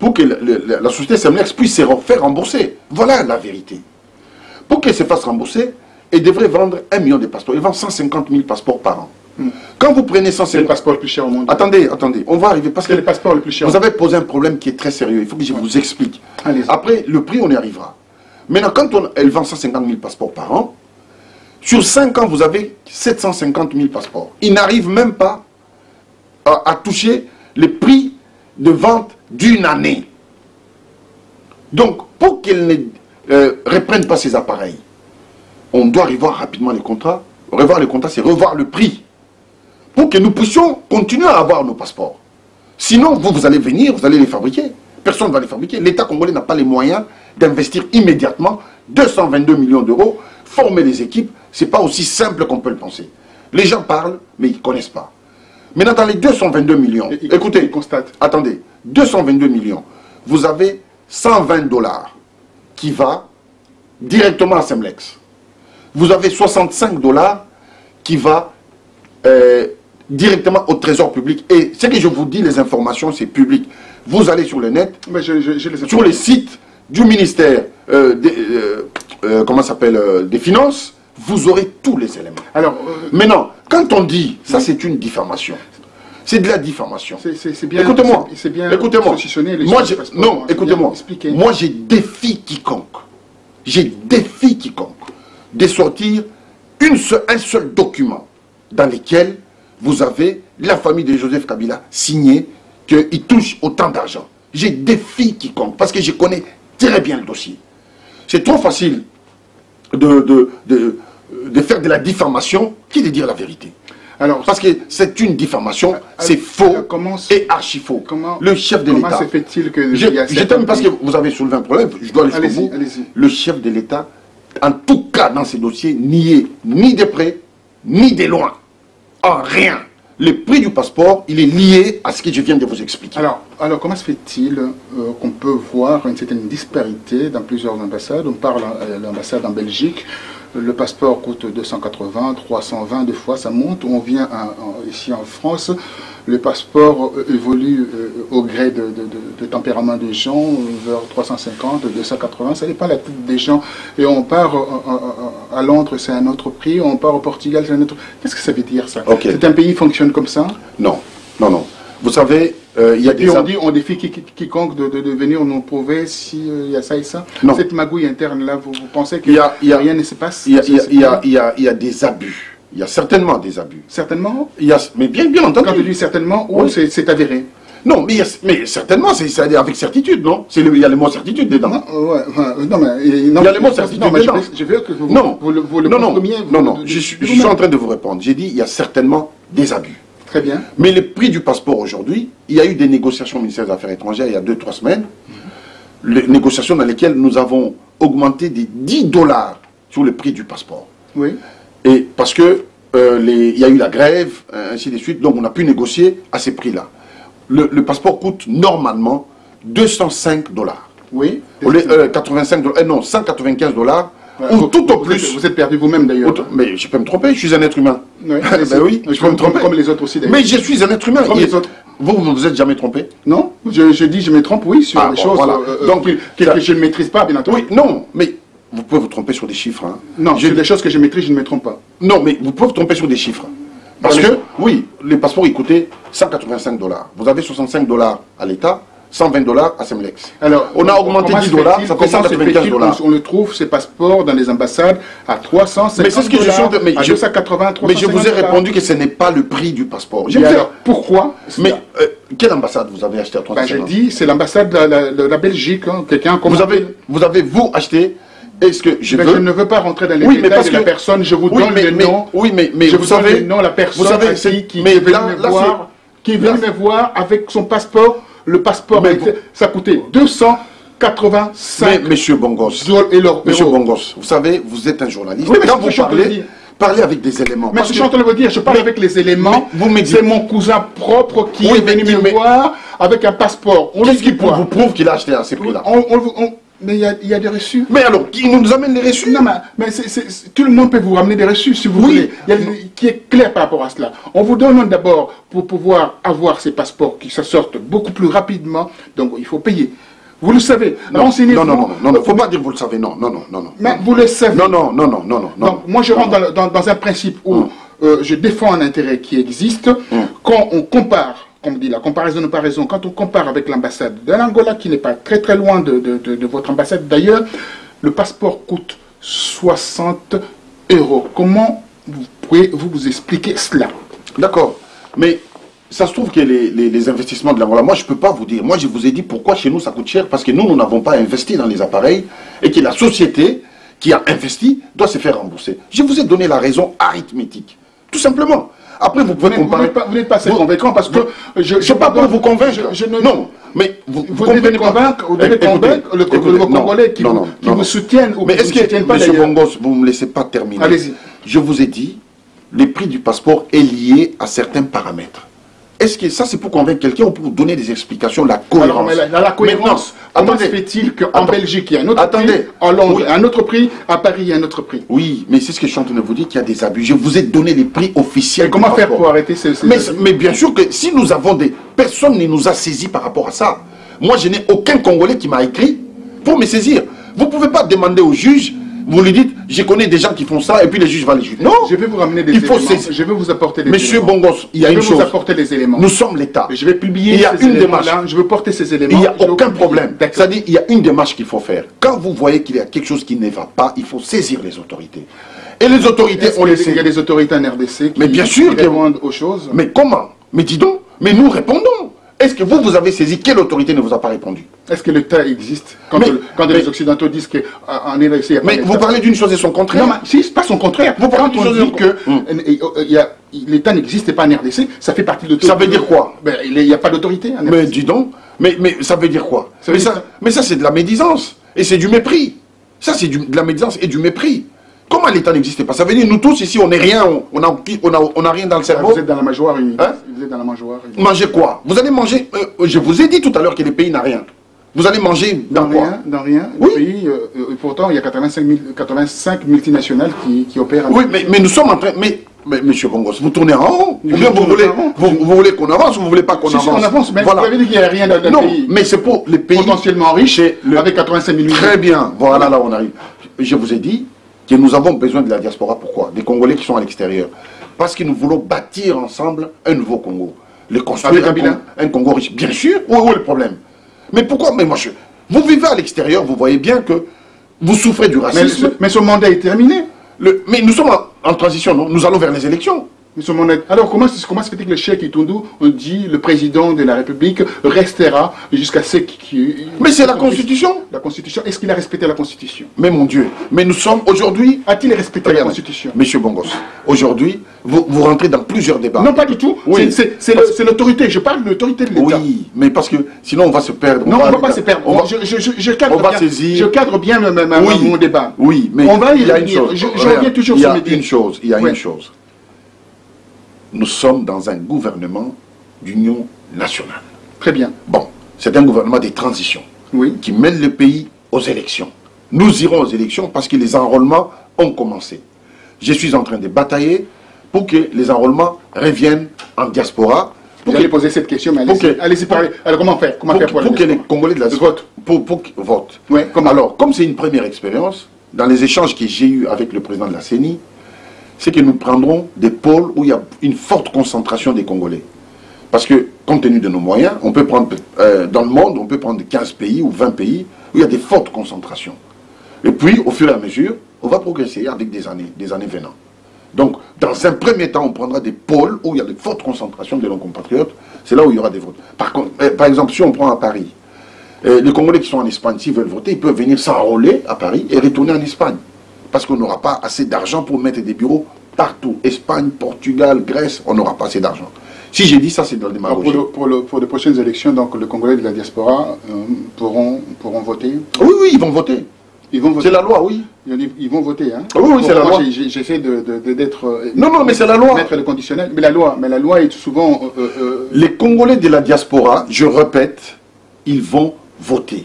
[SPEAKER 2] pour que la société Semlex puisse se faire rembourser. Voilà la vérité. Pour qu'elle se fasse rembourser, elle devrait vendre 1 million de passeports. Elle vend 150 000 passeports par an. Quand vous prenez 150...
[SPEAKER 1] C'est le passeport le plus cher au monde.
[SPEAKER 2] Attendez, on va arriver. Parce que
[SPEAKER 1] le passeport le plus cher.
[SPEAKER 2] Vous avez posé un problème qui est très sérieux. Il faut que je vous explique. Après, le prix, on y arrivera. Maintenant, quand elle vend 150 000 passeports par an, sur 5 ans, vous avez 750 000 passeports. Ils n'arrivent même pas à toucher les prix de vente d'une année. Donc, pour qu'elle ne reprenne pas ces appareils, on doit revoir rapidement les contrats. Revoir les contrats, c'est revoir le prix. Pour que nous puissions continuer à avoir nos passeports. Sinon, vous allez venir, vous allez les fabriquer. Personne ne va les fabriquer. L'État congolais n'a pas les moyens d'investir immédiatement 222 millions d'euros, former les équipes. Ce n'est pas aussi simple qu'on peut le penser. Les gens parlent, mais ils ne connaissent pas. Maintenant, dans les 222 millions, écoutez, attendez, 222 millions, vous avez 120 $ qui va directement à Semlex. Vous avez 65 $ qui va directement au trésor public. Et ce que je vous dis, les informations, c'est public. Vous allez sur le net, sur les sites du ministère des Finances, vous aurez tous les éléments. Alors, maintenant, quand on dit, ça c'est une diffamation. C'est de la diffamation.
[SPEAKER 1] C'est bien.
[SPEAKER 2] Écoutez-moi.
[SPEAKER 1] Écoutez-moi.
[SPEAKER 2] Non, écoutez-moi. Moi, j'ai défié quiconque. J'ai défié quiconque de sortir un seul document dans lequel vous avez la famille de Joseph Kabila signé qu'il touche autant d'argent. J'ai défié quiconque parce que je connais très bien le dossier. C'est trop facile de faire de la diffamation que de dire la vérité. Alors, parce que c'est une diffamation, c'est faux et archi faux. Le chef de l'État...
[SPEAKER 1] Comment se fait-il que...
[SPEAKER 2] Je termine parce que vous avez soulevé un problème, je dois aller jusqu'au bout. Le chef de l'État, en tout cas dans ces dossiers, nié ni de près, ni de loin. En rien. Le prix du passeport, il est lié à ce que je viens de vous expliquer.
[SPEAKER 1] Alors comment se fait-il qu'on peut voir une certaine disparité dans plusieurs ambassades? On parle de l'ambassade en Belgique, le passeport coûte 280, 320, des fois ça monte. On vient ici en France, le passeport évolue au gré de tempérament des gens, vers 350, 280, ça dépend de la tête des gens. Et on part à Londres, c'est un autre prix, on part au Portugal, c'est un autre... Qu'est-ce que ça veut dire ça? C'est un pays qui fonctionne comme ça?
[SPEAKER 2] Non, non, non. Vous savez, il y a des...
[SPEAKER 1] on défie quiconque de venir nous prouver s'il y a ça et ça.
[SPEAKER 2] Non.
[SPEAKER 1] Cette magouille interne-là, vous pensez que rien ne se passe?
[SPEAKER 2] Il y a des abus. Il y a certainement des abus.
[SPEAKER 1] Certainement?
[SPEAKER 2] Mais bien entendu.
[SPEAKER 1] Quand tu dis certainement, oui. C'est avéré.
[SPEAKER 2] Non, mais certainement, c'est avec certitude, non? Il y a le mot certitude dedans.
[SPEAKER 1] Non, mais...
[SPEAKER 2] il y a le mot certitude dedans.
[SPEAKER 1] Je veux que vous le compreniez.
[SPEAKER 2] Non, je suis en train de vous répondre. J'ai dit, il y a certainement des abus.
[SPEAKER 1] Très bien.
[SPEAKER 2] Mais le prix du passeport aujourd'hui, il y a eu des négociations au ministère des Affaires étrangères il y a 2-3 semaines. Les négociations dans lesquelles nous avons augmenté des 10 $ sur le prix du passeport. Oui. Et parce que il y a eu la grève, ainsi de suite, donc on a pu négocier à ces prix-là. Le passeport coûte normalement 205 $. Oui. 85 $, non, 195 $. Ou tout au plus.
[SPEAKER 1] Vous êtes perdu vous-même d'ailleurs.
[SPEAKER 2] Mais je peux me tromper, je suis un être humain. Oui, ben oui, je peux me tromper.
[SPEAKER 1] Comme les autres aussi d'ailleurs.
[SPEAKER 2] Mais je suis un être humain. Comme les autres. Vous vous êtes jamais trompé?
[SPEAKER 1] Non, je dis je me trompe, oui, sur des choses donc, que je ne maîtrise pas, bien entendu.
[SPEAKER 2] Oui, non, mais vous pouvez vous tromper sur des chiffres. Hein.
[SPEAKER 1] Non, sur des choses que je maîtrise, je ne me trompe pas.
[SPEAKER 2] Non, mais vous pouvez vous tromper sur des chiffres. Parce que, oui, les passeports, ils coûtaient 185 $. Vous avez 65 $ à l'État, $120 à Semlex.
[SPEAKER 1] Alors,
[SPEAKER 2] on a augmenté $10, ça fait $195.
[SPEAKER 1] On le trouve, ces passeports, dans les ambassades à 350
[SPEAKER 2] mais c'est ce que je suis en train de...
[SPEAKER 1] à 280, 350.
[SPEAKER 2] Mais je vous ai répondu que ce n'est pas le prix du passeport.
[SPEAKER 1] Alors, pourquoi?
[SPEAKER 2] Mais quelle ambassade vous avez acheté à 350?
[SPEAKER 1] J'ai dit, c'est l'ambassade de la Belgique. Hein. Quelqu'un
[SPEAKER 2] vous avez acheté? Est-ce que je
[SPEAKER 1] ne veux pas rentrer dans les détails de la personne, je vous donne le nom.
[SPEAKER 2] Oui, mais
[SPEAKER 1] je
[SPEAKER 2] vous savez...
[SPEAKER 1] le nom, la personne qui est venue me voir avec son passeport. Le passeport, ça coûtait 285.
[SPEAKER 2] Mais monsieur Bongos, vous savez, vous êtes un journaliste.
[SPEAKER 1] Oui, mais
[SPEAKER 2] quand vous parlez avec des éléments.
[SPEAKER 1] Mais je suis en train de vous dire, je parle avec les éléments. C'est mon cousin propre qui est venu me voir avec un passeport.
[SPEAKER 2] Qu'est-ce qui vous prouve qu'il a acheté à ces prix-là?
[SPEAKER 1] Mais il y a des reçus.
[SPEAKER 2] Mais alors, qui nous amène les reçus?
[SPEAKER 1] Non, mais tout le monde peut vous ramener des reçus si vous voulez. Qui est clair par rapport à cela. On vous donne d'abord, pour pouvoir avoir ces passeports qui sortent beaucoup plus rapidement, donc il faut payer. Vous le savez.
[SPEAKER 2] Non, il ne faut pas dire vous le savez. Non.
[SPEAKER 1] Mais vous le savez.
[SPEAKER 2] Non.
[SPEAKER 1] Donc, moi, je rentre dans un principe où je défends un intérêt qui existe. Quand on compare, comme dit la comparaison n'a pas raison, quand on compare avec l'ambassade de l'Angola, qui n'est pas très très loin de votre ambassade d'ailleurs, le passeport coûte 60 €. Comment vous expliquer cela?
[SPEAKER 2] D'accord, mais ça se trouve que les investissements de l'Angola, moi je ne peux pas vous dire, moi je vous ai dit pourquoi chez nous ça coûte cher, parce que nous n'avons pas investi dans les appareils et que la société qui a investi doit se faire rembourser. Je vous ai donné la raison arithmétique, tout simplement. Après, vous pouvez comparer.
[SPEAKER 1] Vous n'êtes pas assez convaincant parce que
[SPEAKER 2] je ne sais pas pour vous convaincre. Non, mais vous
[SPEAKER 1] devez convaincre le Congolais qui vous soutiennent ou
[SPEAKER 2] mais est-ce que, M. Bongos, vous ne me laissez pas terminer?
[SPEAKER 1] Allez-y.
[SPEAKER 2] Je vous ai dit, le prix du passeport est lié à certains paramètres. Est-ce que ça, c'est pour convaincre quelqu'un ou pour vous donner des explications, la cohérence?
[SPEAKER 1] Alors, la cohérence, comment se fait-il qu'en Belgique, il y a un autre prix, en Londres, il y a un autre prix, à Paris, il y a un autre prix?
[SPEAKER 2] Oui, mais c'est ce que je suis en train de vous dire, qu'il y a des abus. Je vous ai donné les prix officiels.
[SPEAKER 1] Et comment faire pour arrêter ces
[SPEAKER 2] mais bien sûr que si nous avons des... Personne ne nous a saisis par rapport à ça. Moi, je n'ai aucun Congolais qui m'a écrit pour me saisir. Vous ne pouvez pas demander au juge... Vous lui dites, je connais des gens qui font ça, et puis les juges vont les juger. Non,
[SPEAKER 1] je vais vous ramener des éléments. Je vais vous apporter des
[SPEAKER 2] Monsieur éléments. Bongos, il y a une chose.
[SPEAKER 1] Je vais vous apporter les éléments.
[SPEAKER 2] Nous sommes l'État.
[SPEAKER 1] Je vais publier.
[SPEAKER 2] Il y a une démarche.
[SPEAKER 1] Je veux porter ces éléments.
[SPEAKER 2] Il n'y a aucun problème. C'est-à-dire, il y a une démarche qu'il faut faire. Quand vous voyez qu'il y a quelque chose qui ne va pas, il faut saisir les autorités. Et les autorités, on les sait.
[SPEAKER 1] Il y a des autorités en RDC
[SPEAKER 2] mais bien sûr,
[SPEAKER 1] qui répondent aux choses.
[SPEAKER 2] Mais comment? Mais dis donc. Mais nous répondons. Est-ce que vous avez saisi? Quelle autorité ne vous a pas répondu?
[SPEAKER 1] Est-ce que l'État existe? Quand les Occidentaux disent qu'en RDC, il n'y a pas
[SPEAKER 2] mais vous parlez d'une chose et son contraire.
[SPEAKER 1] Non, mais si, c'est pas son contraire.
[SPEAKER 2] Vous parlez d'une chose
[SPEAKER 1] dit que l'État n'existe pas en RDC, ça fait partie de l'autorité.
[SPEAKER 2] Ça veut dire quoi?
[SPEAKER 1] Il n'y a pas d'autorité en RDC.
[SPEAKER 2] Mais dis donc. Mais ça veut dire quoi? Mais ça, c'est de la médisance. Et c'est du mépris. Ça, c'est de la médisance et du mépris. Comment l'État n'existe pas? Ça veut dire nous tous ici, on n'est rien, on n'a rien dans le cerveau.
[SPEAKER 1] Vous êtes dans la mâchoire unie. Hein? Vous êtes dans la mâchoire unie.
[SPEAKER 2] Manger quoi? Vous allez manger... je vous ai dit tout à l'heure que le pays n'a rien. Vous allez manger dans quoi?
[SPEAKER 1] Dans rien.
[SPEAKER 2] Oui.
[SPEAKER 1] Le pays, pourtant, il y a 85 multinationales qui opèrent.
[SPEAKER 2] Oui, mais nous sommes en train... Mais monsieur Bongos, vous tournez en rond? Ou bien vous voulez qu'on avance ou vous ne voulez pas qu'on avance?
[SPEAKER 1] On avance, mais voilà. Vous avez dit qu'il n'y a rien dans le pays.
[SPEAKER 2] Non, mais c'est pour les pays...
[SPEAKER 1] potentiellement riches, avec 85 millions.
[SPEAKER 2] Très bien, voilà, là on arrive. Je vous ai dit que nous avons besoin de la diaspora. Pourquoi? Des Congolais qui sont à l'extérieur. Parce que nous voulons bâtir ensemble un nouveau Congo. Construire un Congo riche. Bien sûr, où est le problème? Mais pourquoi? Mais moi, vous vivez à l'extérieur, vous voyez bien que vous souffrez du racisme.
[SPEAKER 1] Mais ce mandat est terminé.
[SPEAKER 2] Mais nous sommes en transition, non? Nous allons vers les élections.
[SPEAKER 1] Alors, comment se fait-il que le Cheikh Itundu dit le président de la République restera jusqu'à ce qu'il...
[SPEAKER 2] Mais c'est la Constitution.
[SPEAKER 1] La Constitution. Est-ce qu'il a respecté la Constitution?
[SPEAKER 2] Mais mon Dieu, mais nous sommes aujourd'hui...
[SPEAKER 1] A-t-il respecté la Constitution?
[SPEAKER 2] Monsieur Bongos, aujourd'hui, vous rentrez dans plusieurs débats.
[SPEAKER 1] Non, pas du tout. Oui. C'est l'autorité. Je parle de l'autorité de l'État.
[SPEAKER 2] Oui, mais parce que sinon on va se perdre.
[SPEAKER 1] Non, on ne va pas se perdre. Je cadre bien mon débat.
[SPEAKER 2] Oui, mais
[SPEAKER 1] il y a une chose. Je reviens toujours sur mes dires.
[SPEAKER 2] Il y a une chose. Nous sommes dans un gouvernement d'union nationale.
[SPEAKER 1] Très bien.
[SPEAKER 2] Bon, c'est un gouvernement de transition qui mène le pays aux élections. Nous irons aux élections parce que les enrôlements ont commencé. Je suis en train de batailler pour que les enrôlements reviennent en diaspora.
[SPEAKER 1] Vous allez poser cette question, mais allez-y parler. Alors comment faire? Pour
[SPEAKER 2] que les Congolais de la
[SPEAKER 1] vote.
[SPEAKER 2] Pour qu'ils votent.
[SPEAKER 1] Oui,
[SPEAKER 2] alors, comme c'est une première expérience, dans les échanges que j'ai eus avec le président de la CENI, c'est que nous prendrons des pôles où il y a une forte concentration des Congolais. Parce que, compte tenu de nos moyens, on peut prendre, dans le monde, on peut prendre 15 pays ou 20 pays où il y a des fortes concentrations. Et puis, au fur et à mesure, on va progresser avec des années venant. Donc, dans un premier temps, on prendra des pôles où il y a de fortes concentrations de nos compatriotes. C'est là où il y aura des votes. Par exemple, si on prend à Paris, les Congolais qui sont en Espagne, s'ils veulent voter, ils peuvent venir s'enrôler à Paris et retourner en Espagne. Parce qu'on n'aura pas assez d'argent pour mettre des bureaux partout. Espagne, Portugal, Grèce, on n'aura pas assez d'argent. Si j'ai dit ça, c'est dans le démagogie.
[SPEAKER 1] Pour les prochaines élections, donc, les Congolais de la diaspora pourront voter?
[SPEAKER 2] Oui, ils vont voter. C'est la loi, oui.
[SPEAKER 1] Ils vont voter, hein?
[SPEAKER 2] Oui, c'est la loi.
[SPEAKER 1] J'essaie d'être...
[SPEAKER 2] Non, mais c'est la loi.
[SPEAKER 1] Mettre le conditionnel. Mais la loi est souvent...
[SPEAKER 2] Les Congolais de la diaspora, je répète, ils vont voter.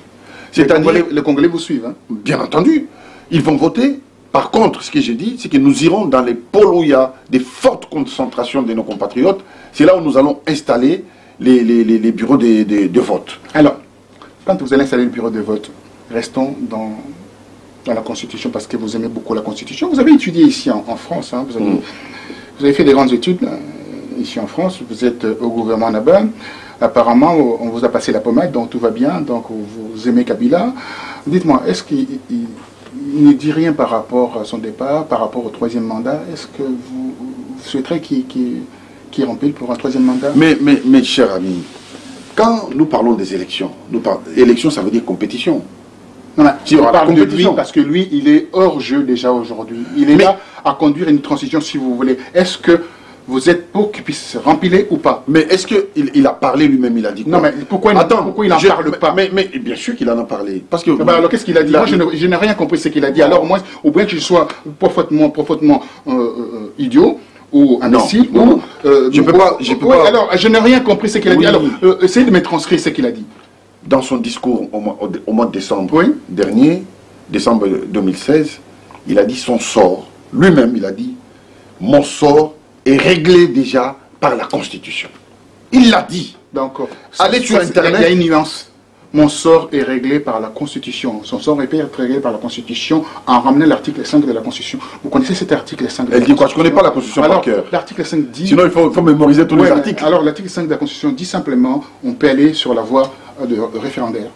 [SPEAKER 1] C'est-à-dire... Les Congolais vous suivent, hein?
[SPEAKER 2] Bien entendu. Ils vont voter. Par contre, ce que j'ai dit, c'est que nous irons dans les pôles où il y a des fortes concentrations de nos compatriotes. C'est là où nous allons installer les bureaux de vote.
[SPEAKER 1] Alors, quand vous allez installer le bureau de vote, restons dans la Constitution, parce que vous aimez beaucoup la Constitution. Vous avez étudié ici en France, hein, vous avez fait des grandes études ici en France, vous êtes au gouvernement là-bas. Apparemment, on vous a passé la pommade, donc tout va bien, donc vous aimez Kabila. Dites-moi, est-ce qu'il ne dit rien par rapport à son départ, par rapport au troisième mandat? Est-ce que vous souhaiterez qu'il rempile pour un troisième mandat?
[SPEAKER 2] Mais cher ami, quand nous parlons des élections, élections, ça veut dire compétition.
[SPEAKER 1] Non, mais on parle de lui parce que lui, il est hors jeu déjà aujourd'hui. Il est là à conduire une transition, si vous voulez. Est-ce que vous êtes pour qu'il puisse se remplir ou pas?
[SPEAKER 2] Mais est-ce qu'il a parlé lui-même, il a dit quoi?
[SPEAKER 1] Non, mais pourquoi il n'en parle pas?
[SPEAKER 2] Mais bien sûr qu'il en a parlé. Parce que,
[SPEAKER 1] alors qu'est-ce qu'il a dit? Moi, je n'ai rien compris ce qu'il a dit. Alors moi, au moins que je sois parfaitement idiot, ou imbécile, ou...
[SPEAKER 2] je peux pas...
[SPEAKER 1] Alors, je n'ai rien compris ce qu'il a dit. Alors, essayez de me transcrire ce qu'il a dit.
[SPEAKER 2] Dans son discours au mois de décembre dernier, décembre 2016, il a dit son sort. Lui-même, il a dit, mon sort est réglé déjà par la Constitution. Il l'a dit.
[SPEAKER 1] D'accord.
[SPEAKER 2] Allez sur Internet.
[SPEAKER 1] Il y a une nuance. Mon sort est réglé par la Constitution. Son sort est réglé par la Constitution en ramenant l'article 5 de la Constitution. Vous connaissez cet article 5 de la Constitution?
[SPEAKER 2] Elle dit quoi? Je ne connais pas la Constitution par cœur.
[SPEAKER 1] L'article 5 dit...
[SPEAKER 2] Sinon, il faut mémoriser tous les articles.
[SPEAKER 1] Alors, l'article 5 de la Constitution dit simplement on peut aller sur la voie de référendaire.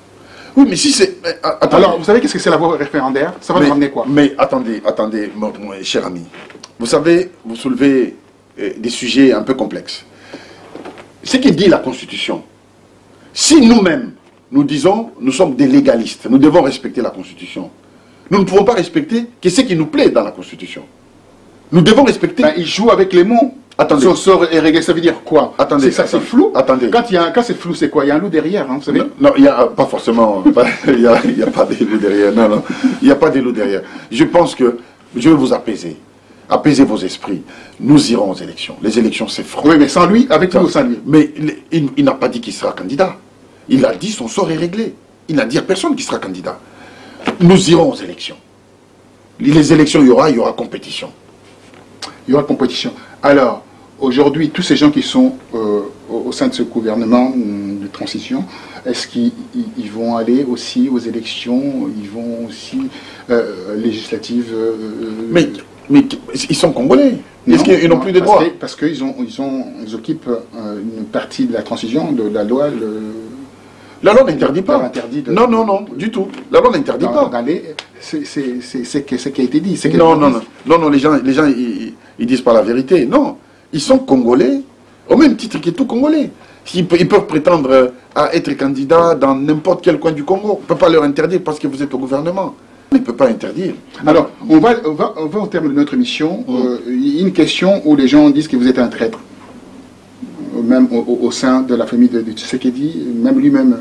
[SPEAKER 2] Oui, mais si c'est...
[SPEAKER 1] Alors, vous savez qu'est-ce que c'est la voie référendaire? Ça va nous ramener quoi?
[SPEAKER 2] Mais attendez, mon cher ami. Vous savez, vous soulevez des sujets un peu complexes. Ce que dit la Constitution, si nous-mêmes, nous disons, nous sommes des légalistes, nous devons respecter la Constitution. Nous ne pouvons pas respecter que ce qui nous plaît dans la Constitution. Nous devons respecter...
[SPEAKER 1] il joue avec les mots.
[SPEAKER 2] Attendez.
[SPEAKER 1] Son sort est réglé, ça veut dire quoi?
[SPEAKER 2] Attendez.
[SPEAKER 1] C'est flou.
[SPEAKER 2] Attendez.
[SPEAKER 1] Quand c'est flou, c'est quoi? Il y a un loup derrière, hein, vous savez?
[SPEAKER 2] Non, il n'y a pas forcément... Il n'y a pas de loup derrière. Non. Il n'y a pas de loup derrière. Je pense que je vais vous apaiser. Apaisez vos esprits. Nous irons aux élections. Les élections, c'est franc.
[SPEAKER 1] Oui, mais sans lui, avec lui ou sans lui?
[SPEAKER 2] Mais il n'a pas dit qu'il sera candidat. Il a dit son sort est réglé. Il n'a dit à personne qu'il sera candidat. Nous irons aux élections. Les élections, il y aura compétition.
[SPEAKER 1] Il y aura compétition. Alors, aujourd'hui, tous ces gens qui sont au sein de ce gouvernement de transition, est-ce qu'ils vont aller aussi aux élections? Ils vont aussi législatives
[SPEAKER 2] Mais ils sont congolais. Est-ce qu'ils n'ont plus de droits?
[SPEAKER 1] Parce qu'ils occupent une partie de la transition, de la loi.
[SPEAKER 2] La loi n'interdit pas. Non, du tout. La loi n'interdit pas.
[SPEAKER 1] C'est ce qui a été dit.
[SPEAKER 2] Non, les gens ils disent pas la vérité. Non, ils sont congolais, au même titre que tout congolais. Ils peuvent prétendre à être candidats dans n'importe quel coin du Congo. On ne peut pas leur interdire parce que vous êtes au gouvernement. On ne peut pas interdire.
[SPEAKER 1] Alors, on va au terme de notre émission. Il y a une question où les gens disent que vous êtes un traître. Même au sein de la famille de Tshisekedi, même lui-même,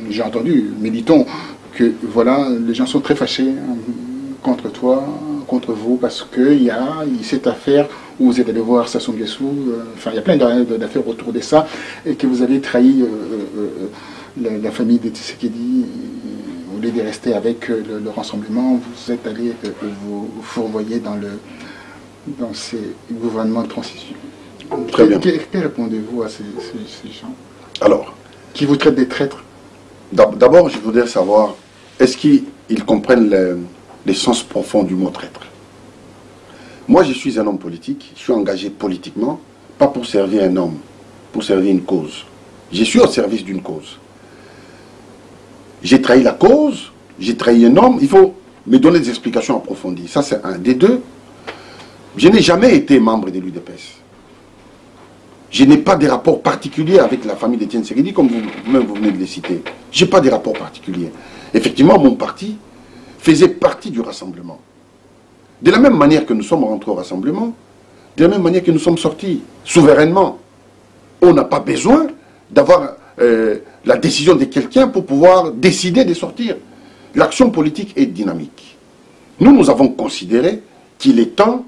[SPEAKER 1] j'ai entendu, méditons, que voilà, les gens sont très fâchés contre toi, contre vous, parce qu'il y a cette affaire où vous êtes allé voir Sassou Nguesso, enfin il y a plein d'affaires autour de ça, et que vous avez trahi la famille de Tshisekedi, au lieu de rester avec le rassemblement, vous êtes allé vous fourvoyer dans ces gouvernements de transition.
[SPEAKER 2] Très bien.
[SPEAKER 1] Que répondez-vous à ces gens?
[SPEAKER 2] Alors,
[SPEAKER 1] qui vous traitent des traîtres?
[SPEAKER 2] D'abord, je voudrais savoir, est-ce qu'ils comprennent l'essence profonde du mot traître? Moi, je suis un homme politique, je suis engagé politiquement, pas pour servir un homme. pour servir une cause. Je suis au service d'une cause. J'ai trahi la cause, j'ai trahi un homme, il faut me donner des explications approfondies. Ça, c'est un. Des deux, je n'ai jamais été membre de l'UDPS. Je n'ai pas de rapport particulier avec la famille d'Étienne Tshisekedi, comme vous-même vous venez de les citer. Je n'ai pas de rapport particulier. Effectivement, mon parti faisait partie du rassemblement. De la même manière que nous sommes rentrés au rassemblement, de la même manière que nous sommes sortis souverainement. On n'a pas besoin d'avoir la décision de quelqu'un pour pouvoir décider de sortir. L'action politique est dynamique. Nous avons considéré qu'il est temps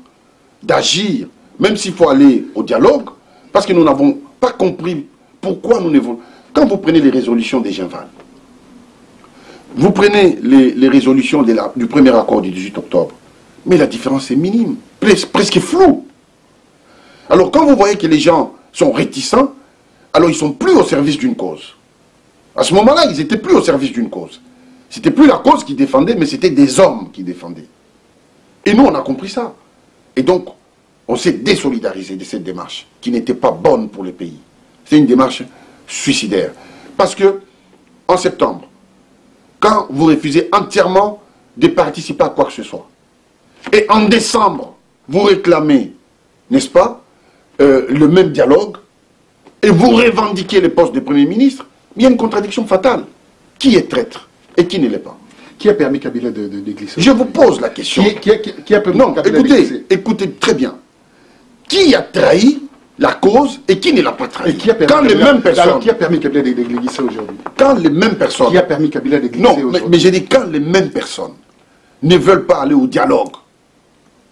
[SPEAKER 2] d'agir, même s'il faut aller au dialogue, parce que nous n'avons pas compris pourquoi nous n'évoluons. Quand vous prenez les résolutions des Genval, vous prenez les résolutions du premier accord du 18 octobre, mais la différence est minime, presque floue. Alors quand vous voyez que les gens sont réticents, alors ils ne sont plus au service d'une cause. À ce moment-là, ils n'étaient plus au service d'une cause. C'était plus la cause qui défendait, mais c'était des hommes qui défendaient. Et nous, on a compris ça. Et donc, on s'est désolidarisé de cette démarche, qui n'était pas bonne pour le pays. C'est une démarche suicidaire. Parce que, en septembre, quand vous refusez entièrement de participer à quoi que ce soit, et en décembre, vous réclamez, n'est-ce pas, le même dialogue, et vous revendiquez le poste de Premier ministre, il y a une contradiction fatale. Qui est traître et qui ne l'est pas?
[SPEAKER 1] Qui a permis Kabila de glisser?
[SPEAKER 2] Je vous pose la question.
[SPEAKER 1] Qui a permis Kabila de glisser?
[SPEAKER 2] Écoutez très bien. Qui a trahi la cause et qui ne l'a pas trahi? Quand les mêmes personnes...
[SPEAKER 1] Alors, qui a permis Kabila de glisser aujourd'hui?
[SPEAKER 2] Quand les mêmes personnes...
[SPEAKER 1] Qui a permis Kabila de glisser aujourd'hui?
[SPEAKER 2] Non, mais j'ai dit quand les mêmes personnes ne veulent pas aller au dialogue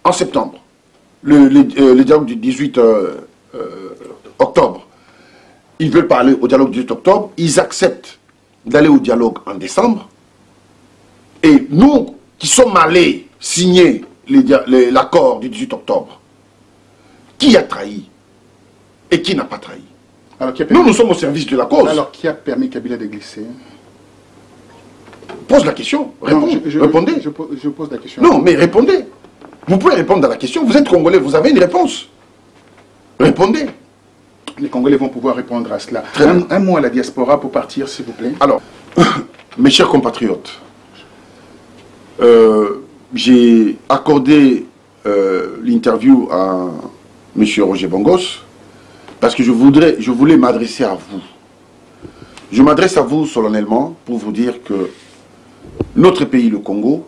[SPEAKER 2] en septembre, le dialogue du 18 octobre, ils veulent pas aller au dialogue du 18 octobre, ils acceptent d'aller au dialogue en décembre, et nous qui sommes allés signer l'accord du 18 octobre, qui a trahi et qui n'a pas trahi?
[SPEAKER 1] Alors,
[SPEAKER 2] nous sommes au service de la cause.
[SPEAKER 1] Alors, qui a permis Kabila de glisser?
[SPEAKER 2] Pose la question, répondez.
[SPEAKER 1] Je pose la question.
[SPEAKER 2] Non, mais répondez. Vous pouvez répondre à la question. Vous êtes Congolais, vous avez une réponse. Répondez.
[SPEAKER 1] Les Congolais vont pouvoir répondre à cela. Un mot à la diaspora pour partir, s'il vous plaît.
[SPEAKER 2] Alors, mes chers compatriotes, j'ai accordé l'interview à M. Roger Bongos parce que je voulais m'adresser à vous. Je m'adresse à vous solennellement pour vous dire que notre pays, le Congo,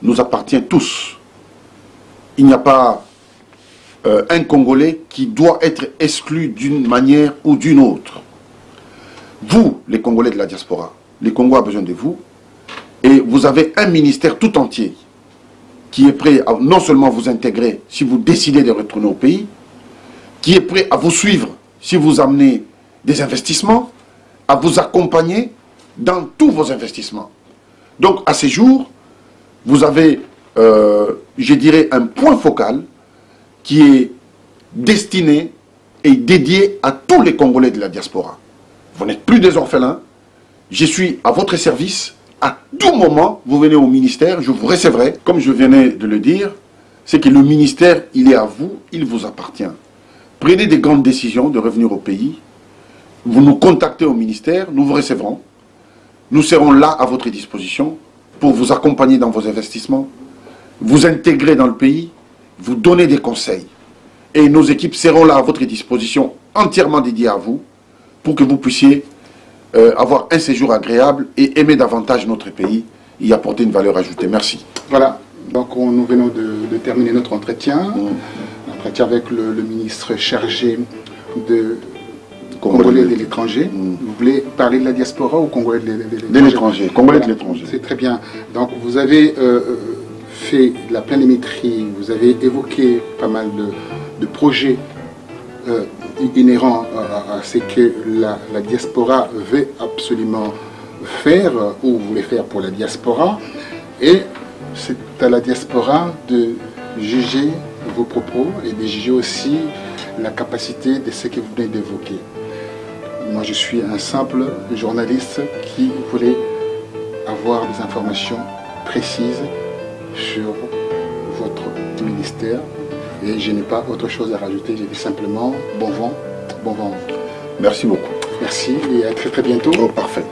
[SPEAKER 2] nous appartient tous. Il n'y a pas un Congolais qui doit être exclu d'une manière ou d'une autre. Vous, les Congolais de la diaspora, les Congos ont besoin de vous, et vous avez un ministère tout entier qui est prêt à non seulement vous intégrer si vous décidez de retourner au pays, qui est prêt à vous suivre si vous amenez des investissements, à vous accompagner dans tous vos investissements. Donc à ces jours, vous avez, je dirais, un point focal qui est destiné et dédié à tous les Congolais de la diaspora. Vous n'êtes plus des orphelins, je suis à votre service. À tout moment, vous venez au ministère, je vous recevrai. Comme je venais de le dire, c'est que le ministère, il est à vous, il vous appartient. Prenez des grandes décisions de revenir au pays. Vous nous contactez au ministère, nous vous recevrons. Nous serons là à votre disposition pour vous accompagner dans vos investissements, vous intégrer dans le pays, vous donner des conseils. Et nos équipes seront là à votre disposition, entièrement dédiées à vous, pour que vous puissiez avoir un séjour agréable et aimer davantage notre pays et y apporter une valeur ajoutée. Merci.
[SPEAKER 1] Voilà, donc nous venons de terminer notre entretien, entretien avec le ministre chargé de Congolais de l'étranger. Vous voulez parler de la diaspora ou Congolais
[SPEAKER 2] de l'étranger? Congolais de l'étranger.
[SPEAKER 1] C'est très bien. Donc vous avez fait la planimétrie, vous avez évoqué pas mal de projets inhérents à ce que la diaspora veut absolument faire ou voulait faire pour la diaspora. Et c'est à la diaspora de juger vos propos et de juger aussi la capacité de ce que vous venez d'évoquer. Moi, je suis un simple journaliste qui voulait avoir des informations précises sur votre ministère et je n'ai pas autre chose à rajouter. J'ai dit simplement bon vent, bon vent.
[SPEAKER 2] Merci beaucoup.
[SPEAKER 1] Merci et à très très bientôt.
[SPEAKER 2] Oh, parfait.